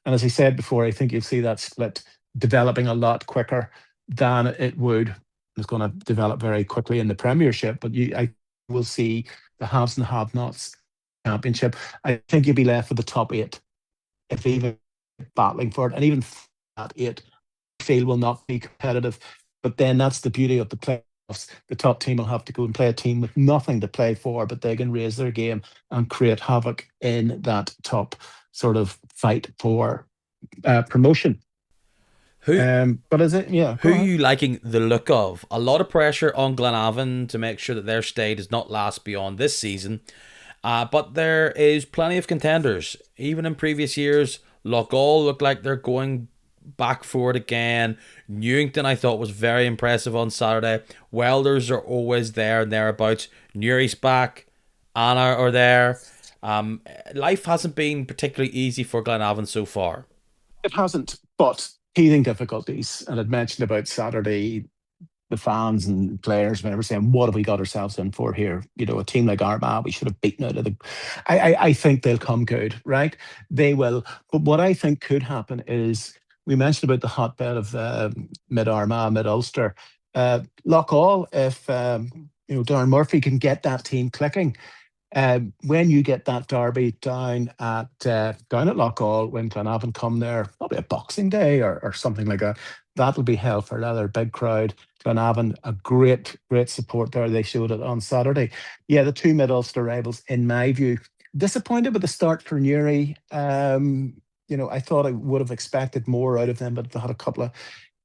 Speaker 2: And as I said before, I think you'll see that split developing a lot quicker than it would. It's going to develop very quickly in the Premiership, but I will see the haves and have-nots championship. I think you'll be left with the top eight, if even battling for it, and even that eight, I feel will not be competitive But then that's the beauty of the playoffs. The top team will have to go and play a team with nothing to play for, but they can raise their game and create havoc in that top sort of fight for promotion.
Speaker 1: Who
Speaker 2: But is it? Yeah,
Speaker 1: who
Speaker 2: go
Speaker 1: are
Speaker 2: ahead.
Speaker 1: you liking the look of? A lot of pressure on Glenavon to make sure that their stay does not last beyond this season. But there is plenty of contenders. Even in previous years, Loughgall looked like they're going back for it again. Newington, I thought, was very impressive on Saturday. Welders are always there and thereabouts. Newry's back. Anna are there. Life hasn't been particularly easy for Glenavon so far.
Speaker 2: It hasn't, but teething difficulties. And I'd mentioned about Saturday, the fans and players, whenever saying, "What have we got ourselves in for here?" You know, a team like Armagh, we should have beaten out of the. I think they'll come good, right? They will. But what I think could happen is we mentioned about the hotbed of mid Armagh, mid Ulster. All, if Darren Murphy can get that team clicking, when you get that derby down at Loughgall, when Glenavon come there, probably a Boxing Day or something like that, that'll be hell for leather. Big crowd. Glenavon, a great support there. They showed it on Saturday. Yeah, the two mid Ulster rivals, in my view, disappointed with the start for Newry. I thought I would have expected more out of them, but they had a couple of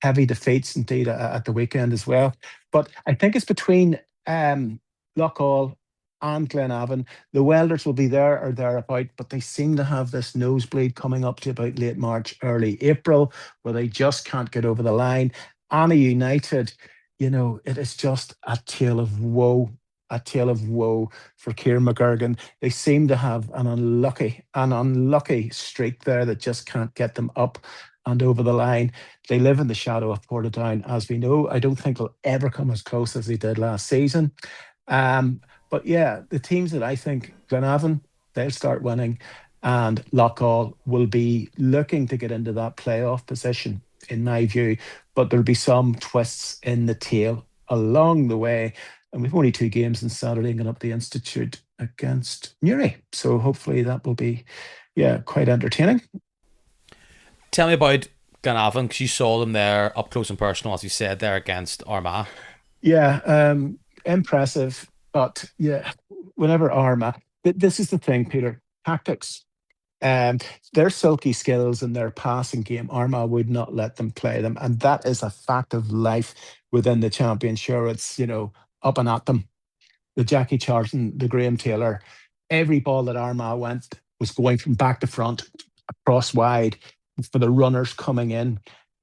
Speaker 2: heavy defeats indeed at the weekend as well. But I think it's between Loughgall and Glenavon. The Welders will be there or thereabout, but they seem to have this nosebleed coming up to about late March, early April, where they just can't get over the line. Anna United, it is just a tale of woe. A tale of woe for Kieran McGurgan. They seem to have an unlucky streak there that just can't get them up and over the line. They live in the shadow of Portadown, as we know. I don't think they'll ever come as close as they did last season. Um, but yeah, the teams that I think Glenavon, they'll start winning, and Loughgall will be looking to get into that playoff position, in my view. But there'll be some twists in the tail along the way. And we've only two games on Saturday and up the Institute against Newry. So hopefully that will be, yeah, quite entertaining.
Speaker 1: Tell me about Glenavon, because you saw them there up close and personal, as you said, there against Armagh.
Speaker 2: Yeah, impressive. But yeah, whenever Arma, this is the thing, Peter, tactics. Um, their silky skills and their passing game, Armagh would not let them play them. And that is a fact of life within the champion. Sure, it's, up and at them. The Jackie Charlton, the Graham Taylor, every ball that Armagh went was going from back to front, across wide for the runners coming in.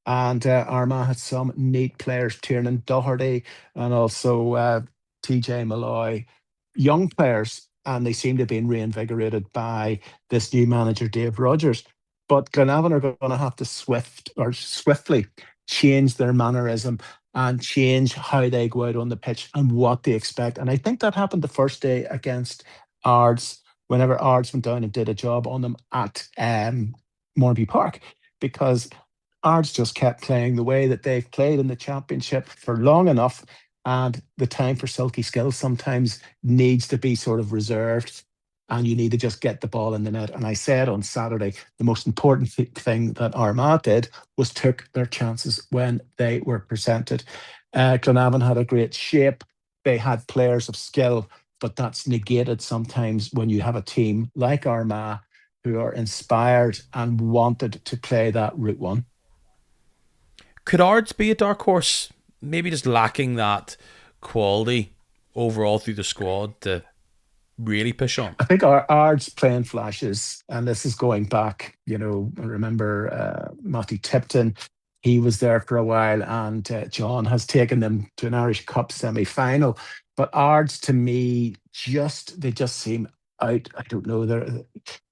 Speaker 2: And Armagh had some neat players, Tiernan Doherty and also TJ Malloy, young players, and they seem to have been reinvigorated by this new manager, Dave Rogers. But Glenavon are going to have to swiftly change their mannerism and change how they go out on the pitch and what they expect. And I think that happened the first day against Ards, whenever Ards went down and did a job on them at Mornby Park, because Ards just kept playing the way that they've played in the championship for long enough. And the time for silky skills sometimes needs to be sort of reserved. And you need to just get the ball in the net. And I said on Saturday, the most important thing that Armagh did was took their chances when they were presented. Glenavon had a great shape. They had players of skill, but that's negated sometimes when you have a team like Armagh who are inspired and wanted to play that Route 1.
Speaker 1: Could Ards be a dark horse? Maybe just lacking that quality overall through the squad to really push on.
Speaker 2: I think Ard's playing flashes, and this is going back. I remember Matty Tipton. He was there for a while, and John has taken them to an Irish Cup semi-final. But Ards, to me, they just seem out. I don't know.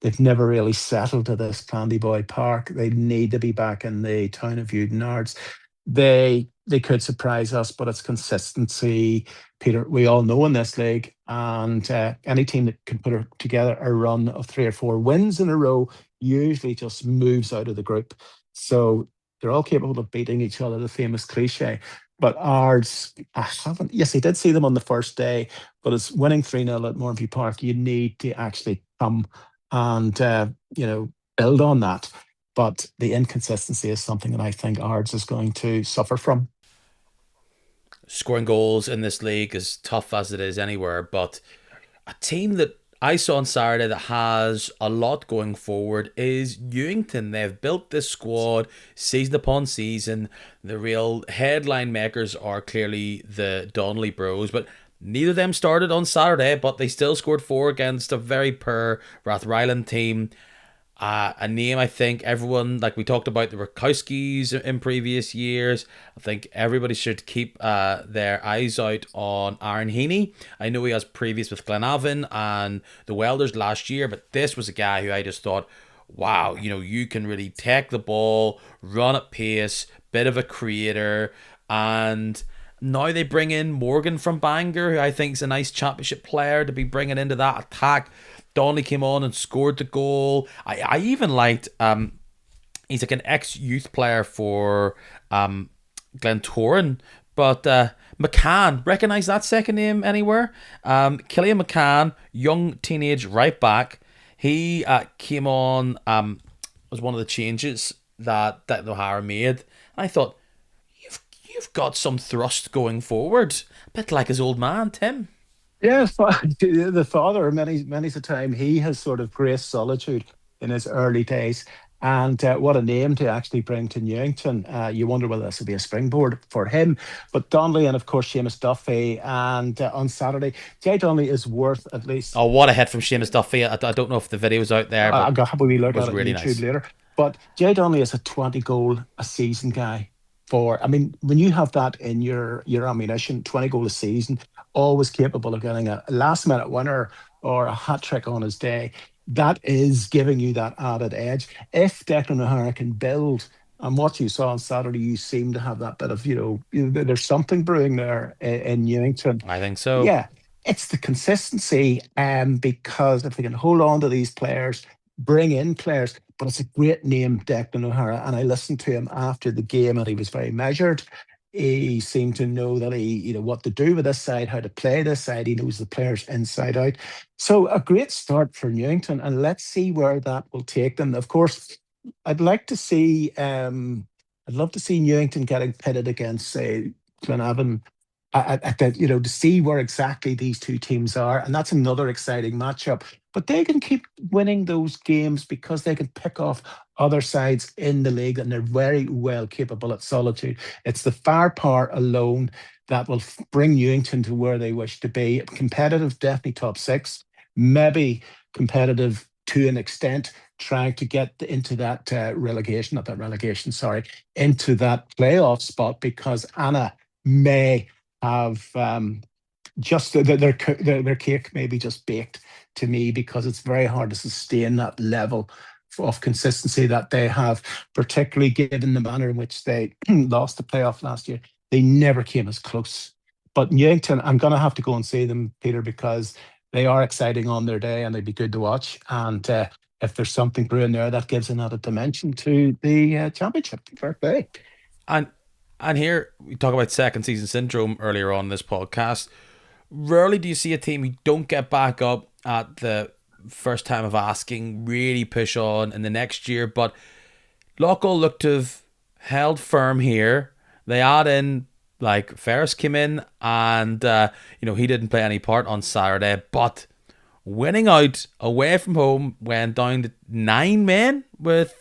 Speaker 2: They've never really settled to this Candy Boy Park. They need to be back in the town of Uden Ards. They could surprise us, but it's consistency, Peter. We all know in this league, and any team that can together a run of three or four wins in a row usually just moves out of the group. So they're all capable of beating each other, the famous cliche. But ours, I haven't. Yes, I did see them on the first day, but it's winning 3-0 at Mornview Park. You need to actually come and build on that. But the inconsistency is something that I think Ards is going to suffer from.
Speaker 1: scoring goals in this league is tough as it is anywhere, but a team that I saw on Saturday that has a lot going forward is Newington. They've built this squad season upon season. The real headline makers are clearly the Donnelly Bros, but neither of them started on Saturday, but they still scored four against a very poor Rathryland team. A name I think everyone, like we talked about the Rakowskis in previous years. I think everybody should keep their eyes out on Aaron Heaney. I know he has previous with Glenavon and the Welders last year, but this was a guy who I just thought, wow, you can really take the ball, run at pace, bit of a creator, and now they bring in Morgan from Bangor, who I think is a nice championship player to be bringing into that attack. Donnelly came on and scored the goal. I even liked he's like an ex-youth player for Glentoran, but McCann, recognize that second name anywhere? Killian McCann, young teenage right back. He came on was one of the changes that O'Hara made. And I thought, you've got some thrust going forward, a bit like his old man Tim.
Speaker 2: Yeah, the father, many a time, he has sort of graced solitude in his early days. And what a name to actually bring to Newington. You wonder whether this will be a springboard for him. But Donnelly and, of course, Seamus Duffy. And on Saturday, Jay Donnelly is worth at least.
Speaker 1: Oh, what a hit from Seamus Duffy. I don't know if the video's out there,
Speaker 2: I'll
Speaker 1: but
Speaker 2: go have a wee
Speaker 1: it
Speaker 2: look
Speaker 1: was
Speaker 2: at it on
Speaker 1: really
Speaker 2: YouTube
Speaker 1: nice.
Speaker 2: later. But Jay Donnelly is a 20 goal a season guy. I mean, when you have that in your ammunition, 20 goal a season, always capable of getting a last minute winner or a hat trick on his day, that is giving you that added edge. If Declan O'Hara can build on what you saw on Saturday, you seem to have that bit of, there's something brewing there in Newington.
Speaker 1: I think so.
Speaker 2: Yeah, it's the consistency, because if we can hold on to these players, bring in players, but it's a great name, Declan O'Hara. And I listened to him after the game, and he was very measured. He seemed to know that what to do with this side, how to play this side. He knows the players inside out. So a great start for Newington, and let's see where that will take them. Of course, I'd like to see, I'd love to see Newington getting pitted against, say, Glenavon at the, to see where exactly these two teams are. And that's another exciting matchup. But they can keep winning those games because they can pick off other sides in the league, and they're very well capable at solitude. It's the firepower alone that will bring Newington to where they wish to be. Competitive, definitely top six, maybe competitive to an extent, trying to get into that relegation, not that relegation, sorry, into that playoff spot, because Anna may have just their cake maybe just baked to me, because it's very hard to sustain that level of consistency that they have, particularly given the manner in which they lost the playoff last year. They never came as close. But Newington, I'm going to have to go and see them, Peter, because they are exciting on their day and they'd be good to watch. And if there's something brewing there, that gives another dimension to the championship. Fair play.
Speaker 1: And here we talk about second season syndrome earlier on in this podcast. Rarely do you see a team who don't get back up at the first time of asking really push on in the next year. But Loughgall looked to have held firm here. They add in, like, Ferris came in and he didn't play any part on Saturday, but winning out away from home, went down to 9 men with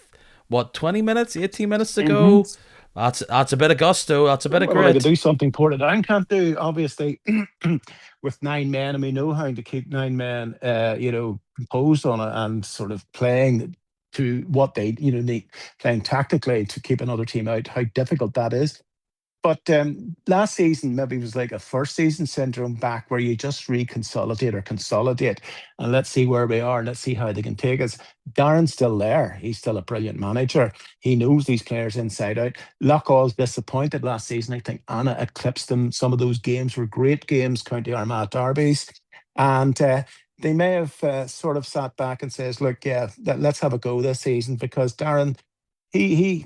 Speaker 1: 20 minutes, 18 minutes to go. That's a bit of gusto. That's a bit of
Speaker 2: Well, they could
Speaker 1: grit.
Speaker 2: do something Portadown can't do, obviously, with 9 men, and we know how to keep 9 men, composed on it and sort of playing to what they, need, playing tactically to keep another team out, how difficult that is. But last season maybe was like a first season syndrome back, where you just reconsolidate or consolidate, and let's see where we are. Let's see how they can take us. Darren's still there. He's still a brilliant manager. He knows these players inside out. Loughgall's disappointed last season. I think Anna eclipsed them. Some of those games were great games, County Armagh derbies. And they may have sort of sat back and says, look, yeah, let's have a go this season, because Darren, he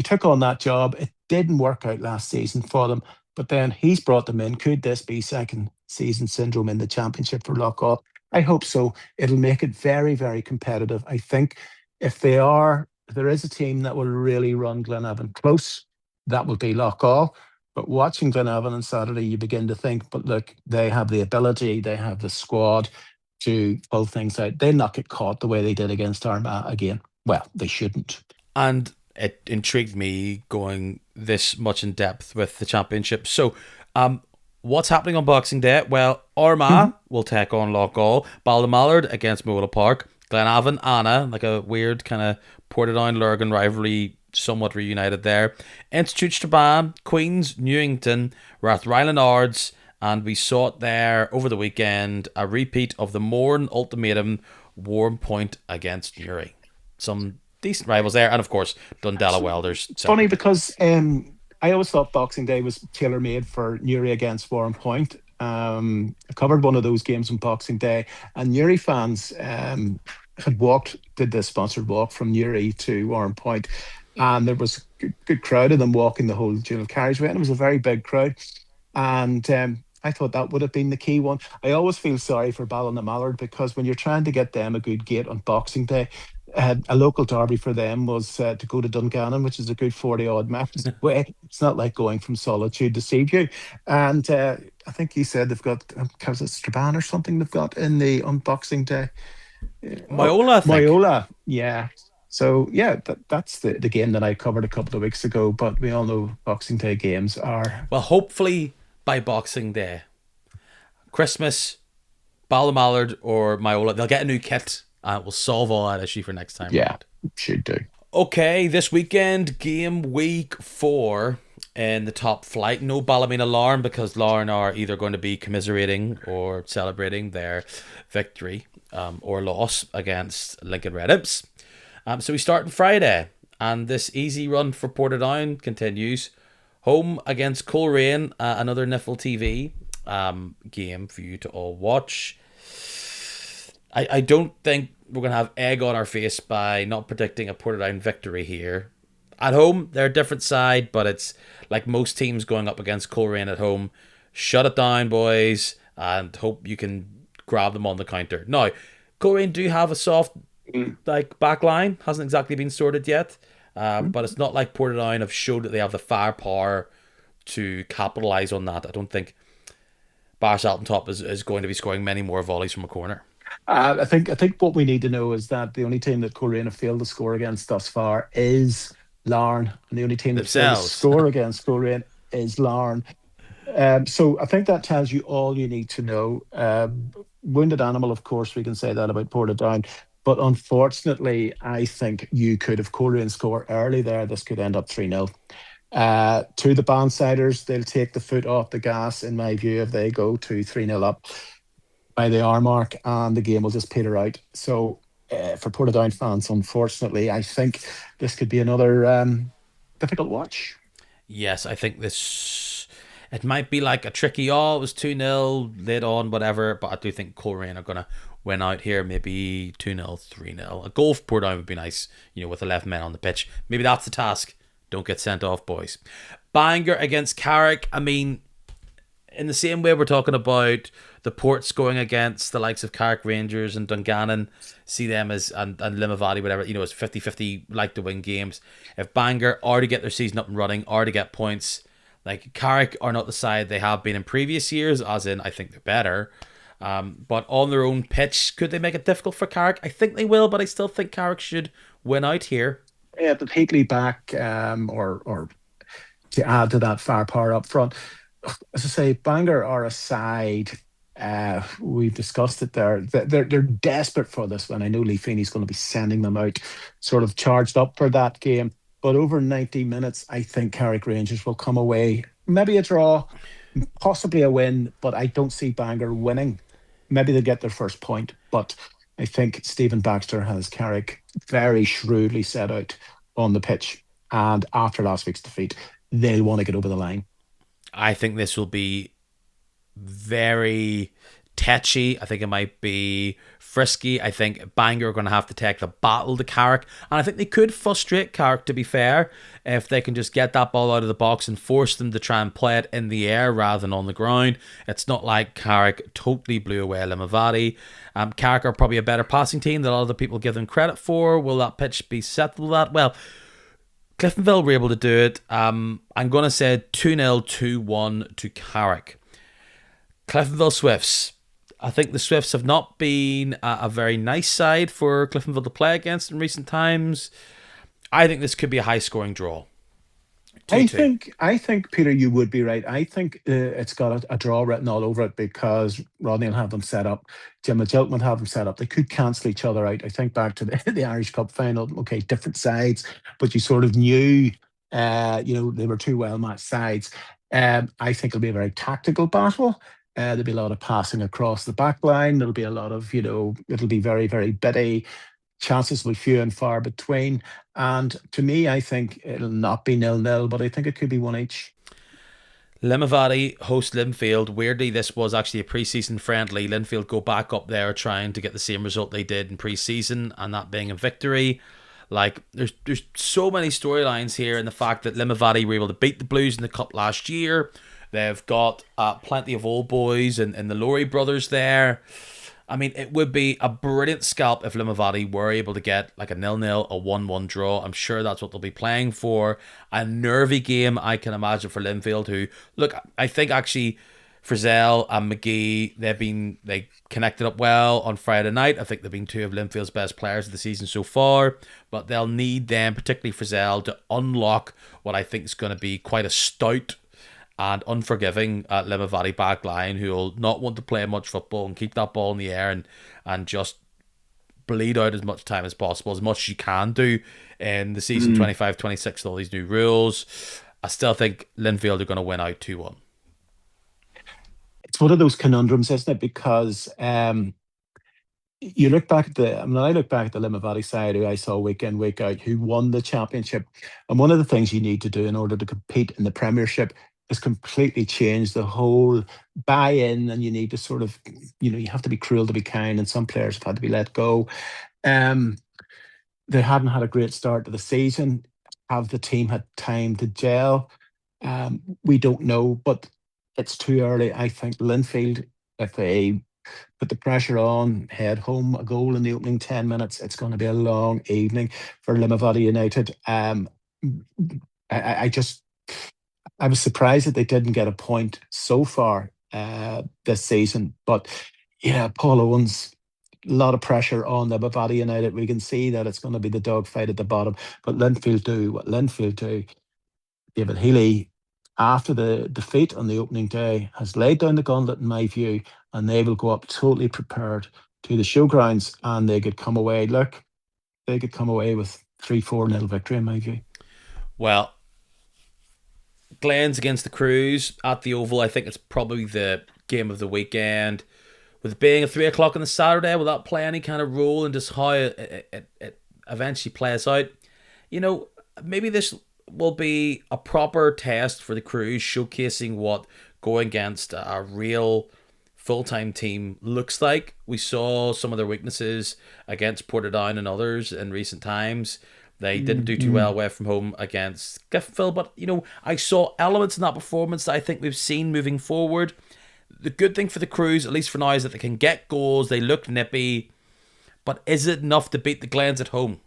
Speaker 2: took on that job. It didn't work out last season for them, but then he's brought them in. Could this be second season syndrome in the championship for Loughgall? I hope so. It'll make it very, very competitive. I think if there is a team that will really run Glenavon close, that will be Loughgall. But watching Glenavon on Saturday, you begin to think, but look, they have the ability, they have the squad to pull things out. They'll not get caught the way they did against Armagh again. Well, they shouldn't.
Speaker 1: And it intrigued me going this much in depth with the championship. So, what's happening on Boxing Day? Well, Armagh will take on Loughgall, Ballymallard against Mola Park, Glenavon, Anna, like a weird kind of Portadown Lurgan rivalry, somewhat reunited there. Institute Strabane, Queens, Newington, Rathryland Ards, and we saw it there over the weekend, a repeat of the Mourne Ultimatum, Warm Point against Newry. Some decent rivals there, and of course Dundela Welders.
Speaker 2: Funny because I always thought Boxing Day was tailor made for Newry against Warren Point. I covered one of those games on Boxing Day, and Newry fans did the sponsored walk from Newry to Warren Point, and there was a good crowd of them walking the whole dual carriageway, and it was a very big crowd. And I thought that would have been the key one. I always feel sorry for Ballymallard because when you're trying to get them a good gate on Boxing Day, a local derby for them was to go to Dungannon, which is a good 40 odd miles away. It's not like going from Solitude to Seaview. And I think you said they've got, was it Strabane or something they've got in the on Boxing Day?
Speaker 1: Myola, I think.
Speaker 2: Myola, yeah. So, yeah, that's the game that I covered a couple of weeks ago. But we all know Boxing Day games are...
Speaker 1: Well, hopefully by Boxing Day, Christmas, Ballymallard or Myola, they'll get a new kit. And it will solve all that issue for next time.
Speaker 2: Yeah, should do.
Speaker 1: Okay, this weekend, game week 4 in the top flight. No Ballymena Larne because Larne are either going to be commiserating or celebrating their victory or loss against Lincoln Red Imps. So we start on Friday, and this easy run for Portadown continues. Home against Coleraine, another Niffle TV game for you to all watch. I don't think we're going to have egg on our face by not predicting a Portadown victory here. At home, they're a different side, but it's like most teams going up against Coleraine at home. Shut it down, boys, and hope you can grab them on the counter. Now, Coleraine do have a soft back line. Hasn't exactly been sorted yet, but it's not like Portadown have showed that they have the firepower to capitalise on that. I don't think Bash Altentop is going to be scoring many more volleys from a corner.
Speaker 2: I think what we need to know is that the only team that Coleraine have failed to score against thus far is Larne, and the only team that failed to score against Coleraine is Larne. So I think that tells you all you need to know. Wounded animal, of course, we can say that about Portadown, but unfortunately, I think you could, if Coleraine score early there, this could end up 3-0. To the Bandsiders, they'll take the foot off the gas, in my view, if they go to 3-0 up by the hour mark, and the game will just peter out. So for Portadown fans, unfortunately, I think this could be another difficult watch.
Speaker 1: Yes, I think it might be like a tricky, it was 2-0, late on, whatever, but I do think Coleraine are going to win out here, maybe 2-0, 3-0. A goal for Portadown would be nice, with 11 men on the pitch. Maybe that's the task. Don't get sent off, boys. Bangor against Carrick. I mean, in the same way we're talking about the Ports going against the likes of Carrick Rangers and Dungannon, see them as, and Limavady, whatever, it's 50-50, like to win games. If Bangor are to get their season up and running, are to get points, like Carrick are not the side they have been in previous years, as in I think they're better. But on their own pitch, could they make it difficult for Carrick? I think they will, but I still think Carrick should win out here.
Speaker 2: Yeah, the Higley back, or to add to that firepower up front. As I say, Bangor are a side. We've discussed it there. They're desperate for this one. I know Lee Feeney's going to be sending them out, sort of charged up for that game. But over 90 minutes, I think Carrick Rangers will come away. Maybe a draw, possibly a win, but I don't see Bangor winning. Maybe they'll get their first point, but I think Stephen Baxter has Carrick very shrewdly set out on the pitch. And after last week's defeat, they'll want to get over the line.
Speaker 1: I think this will be very tetchy. I think it might be frisky. I think Bangor are going to have to take the battle to Carrick. And I think they could frustrate Carrick, to be fair, if they can just get that ball out of the box and force them to try and play it in the air rather than on the ground. It's not like Carrick totally blew away Limavady. Carrick are probably a better passing team than a lot of the people give them credit for. Will that pitch be set to that? Well, Cliftonville were able to do it. I'm going to say 2-0, 2-1 to Carrick. Cliftonville Swifts. I think the Swifts have not been a very nice side for Cliftonville to play against in recent times. I think this could be a high scoring draw. 2 2.
Speaker 2: I think, Peter, you would be right. I think it's got a draw written all over it because Rodney will have them set up. Jim Magilton will have them set up. They could cancel each other out. I think back to the, the Irish Cup final. Okay, different sides, but you sort of knew, they were two well matched sides. I think it'll be a very tactical battle. There'll be a lot of passing across the back line. There'll be a lot of, it'll be very, very bitty. Chances will be few and far between. And to me, I think it'll not be nil-nil, but I think it could be one each.
Speaker 1: Limavady host Linfield. Weirdly, this was actually a pre-season friendly. Linfield go back up there trying to get the same result they did in pre-season, and that being a victory. Like, there's so many storylines here, and the fact that Limavady were able to beat the Blues in the Cup last year. They've got plenty of old boys and the Laurie brothers there. I mean, it would be a brilliant scalp if Limavady were able to get like a 0-0, a 1-1 draw. I'm sure that's what they'll be playing for. A nervy game, I can imagine, for Linfield, who, look, I think actually Frizzell and McGee, they connected up well on Friday night. I think they've been two of Linfield's best players of the season so far. But they'll need them, particularly Frizzell, to unlock what I think is going to be quite a stout and unforgiving Limavady back line, who will not want to play much football and keep that ball in the air and just bleed out as much time as possible, as much as you can do in the season 25-26 with all these new rules. I still think Linfield are going to win out 2-1.
Speaker 2: It's one of those conundrums, isn't it? Because you look back at I look back at the Limavady side who I saw week in, week out, who won the championship. And one of the things you need to do in order to compete in the Premiership is completely change the whole buy-in, and you need to sort of, you have to be cruel to be kind, and some players have had to be let go. Um, they hadn't had a great start to the season. Have the team had time to gel? We don't know, but it's too early. I think Linfield, if they put the pressure on, head home, a goal in the opening 10 minutes, it's going to be a long evening for Limavady United. I just, I was surprised that they didn't get a point so far this season. But yeah, Paul Owens, a lot of pressure on the Bavada United. We can see that it's going to be the dogfight at the bottom. But Linfield do what Linfield do. David Healy, after the defeat on the opening day, has laid down the gauntlet, in my view, and they will go up totally prepared to the showgrounds, and they could come away. Look, they could come away with 3-4 nil victory, in my view.
Speaker 1: Well, Glens against the Crews at the Oval, I think it's probably the game of the weekend. With it being at 3 o'clock on the Saturday, will that play any kind of role in just how it eventually plays out? Maybe this will be a proper test for the Crews, showcasing what going against a real full-time team looks like. We saw some of their weaknesses against Portadown and others in recent times. They didn't do too well away from home against Cliftonville, but I saw elements in that performance that I think we've seen moving forward. The good thing for the Crews, at least for now, is that they can get goals. They look nippy, but is it enough to beat the Glens at home?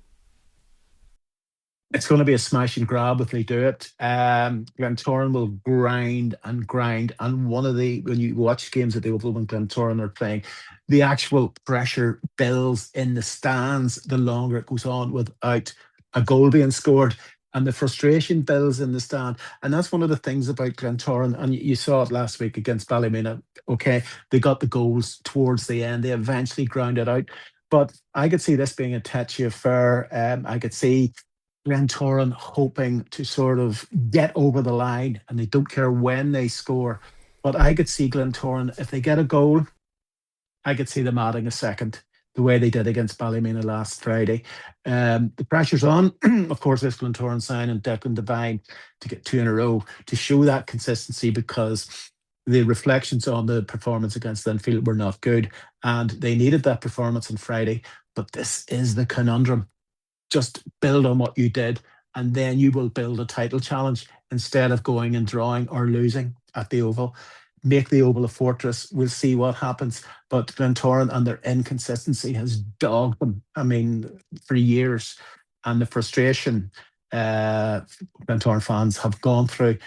Speaker 2: It's going to be a smash and grab if they do it. Glentoran will grind and grind. And when you watch games at the Oval when Glentoran are playing, the actual pressure builds in the stands the longer it goes on without a goal being scored. And the frustration builds in the stand. And that's one of the things about Glentoran. And you saw it last week against Ballymena. Okay, they got the goals towards the end. They eventually ground it out. But I could see this being a touchy affair. I could see Glentoran hoping to sort of get over the line, and they don't care when they score. But I could see Glentoran, if they get a goal, I could see them adding a second, the way they did against Ballymena last Friday. The pressure's on, of course, this Glentoran sign and Declan Devine to get two in a row to show that consistency, because the reflections on the performance against Linfield were not good, and they needed that performance on Friday. But this is the conundrum. Just build on what you did, and then you will build a title challenge instead of going and drawing or losing at the Oval. Make the Oval a fortress. We'll see what happens. But Glentoran and their inconsistency has dogged them, I mean, for years. And the frustration, uh, Glentoran fans have gone through.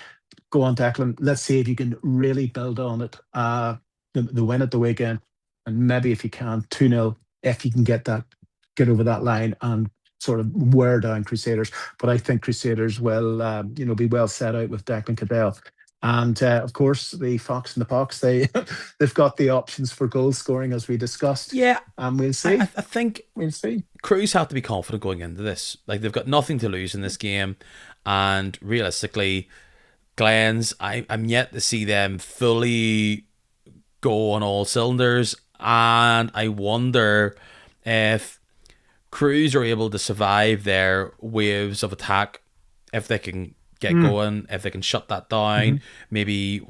Speaker 2: Go on, Declan. Let's see if you can really build on it. The win at the weekend, and maybe if you can, 2-0, if you can get over that line and sort of wear down Crusaders. But I think Crusaders will, be well set out with Declan Cadell. And of course, the Fox and the Pox, they've got the options for goal scoring as we discussed.
Speaker 1: Yeah,
Speaker 2: And we'll
Speaker 1: I
Speaker 2: see.
Speaker 1: think
Speaker 2: We'll see.
Speaker 1: Crews have to be confident going into this. Like, they've got nothing to lose in this game, and realistically, Glens, I'm yet to see them fully go on all cylinders, and I wonder if Crews are able to survive their waves of attack, if they can get going, if they can shut that down, maybe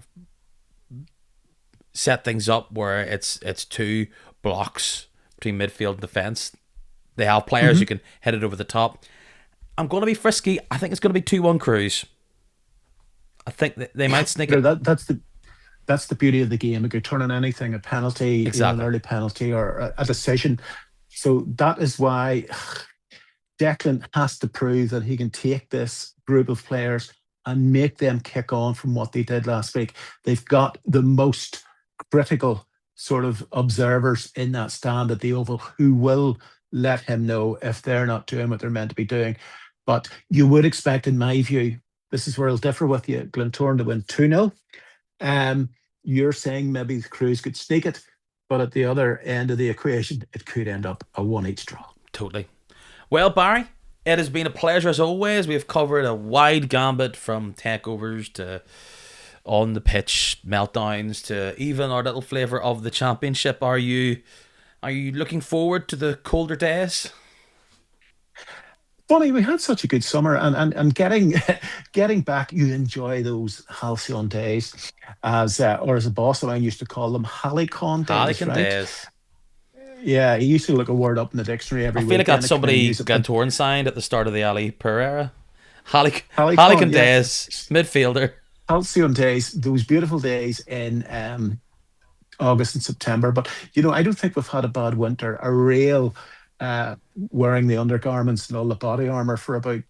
Speaker 1: set things up where it's two blocks between midfield and defence. They have players who can hit it over the top. I'm going to be frisky. I think it's going to be 2-1 Crews. I think that they might sneak it.
Speaker 2: That's the beauty of the game. It could turn on anything, a penalty,
Speaker 1: Exactly.
Speaker 2: an early penalty, or a decision. So that is why Declan has to prove that he can take this group of players and make them kick on from what they did last week. They've got the most critical sort of observers in that stand at the Oval who will let him know if they're not doing what they're meant to be doing. But you would expect, in my view, this is where I'll differ with you, Glentoran to win 2-0. You're saying maybe the Crews could sneak it, but at the other end of the equation, it could end up a 1-each draw.
Speaker 1: Totally. Well, Barry, it has been a pleasure as always. We've covered a wide gambit from takeovers to on the pitch meltdowns to even our little flavour of the championship. Are you looking forward to the colder days?
Speaker 2: Funny, we had such a good summer, and getting back, you enjoy those halcyon days, or as a boss of mine used to call them, Halicon days,
Speaker 1: Harlequin
Speaker 2: right?
Speaker 1: days.
Speaker 2: Yeah, he used to look a word up in the dictionary
Speaker 1: I
Speaker 2: every
Speaker 1: feel like
Speaker 2: weekend.
Speaker 1: that's
Speaker 2: I come in and
Speaker 1: somebody
Speaker 2: use it.
Speaker 1: Glentoran signed at the start of the Ali Per era. Harlequin
Speaker 2: Halicon, yeah,
Speaker 1: days, midfielder.
Speaker 2: halcyon days, those beautiful days in August and September. But I don't think we've had a bad winter. A real wearing the undergarments and all the body armor for about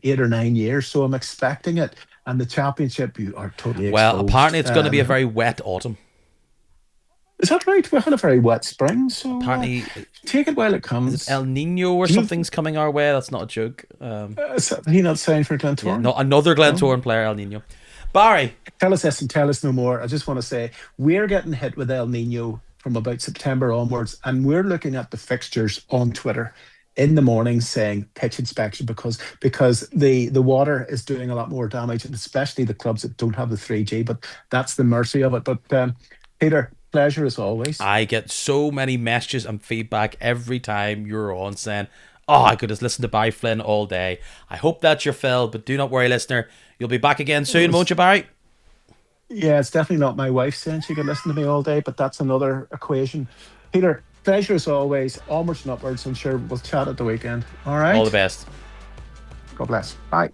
Speaker 2: 8 or 9 years. So I'm expecting it. And the championship, you are totally
Speaker 1: Well,
Speaker 2: exposed.
Speaker 1: apparently it's going to be a very wet autumn.
Speaker 2: Is that right? We had a very wet spring, so
Speaker 1: Apparently,
Speaker 2: take it while it
Speaker 1: is it
Speaker 2: comes.
Speaker 1: El Nino or
Speaker 2: Do you,
Speaker 1: something's coming our way? That's not a joke.
Speaker 2: is he not signed for
Speaker 1: Yeah,
Speaker 2: Glentoran?
Speaker 1: no, another
Speaker 2: No.
Speaker 1: Glentoran player, El Nino. Barry,
Speaker 2: Tell us this and tell us no more. I just want to say we're getting hit with El Nino from about September onwards, and we're looking at the fixtures on Twitter in the morning saying pitch inspection because the water is doing a lot more damage, and especially the clubs that don't have the 3G. But that's the mercy of it. But Peter, pleasure as always.
Speaker 1: I get so many messages and feedback every time you're on saying, oh, I could just listen to Barry Flynn all day. I hope that's your fill, but do not worry, listener. You'll be back again soon, won't you, Barry?
Speaker 2: Yeah, it's definitely not my wife saying she could listen to me all day, but that's another equation. Peter, pleasure as always. Onwards and upwards. I'm sure we'll chat at the weekend. All
Speaker 1: All the
Speaker 2: right.
Speaker 1: best.
Speaker 2: God bless. Bye.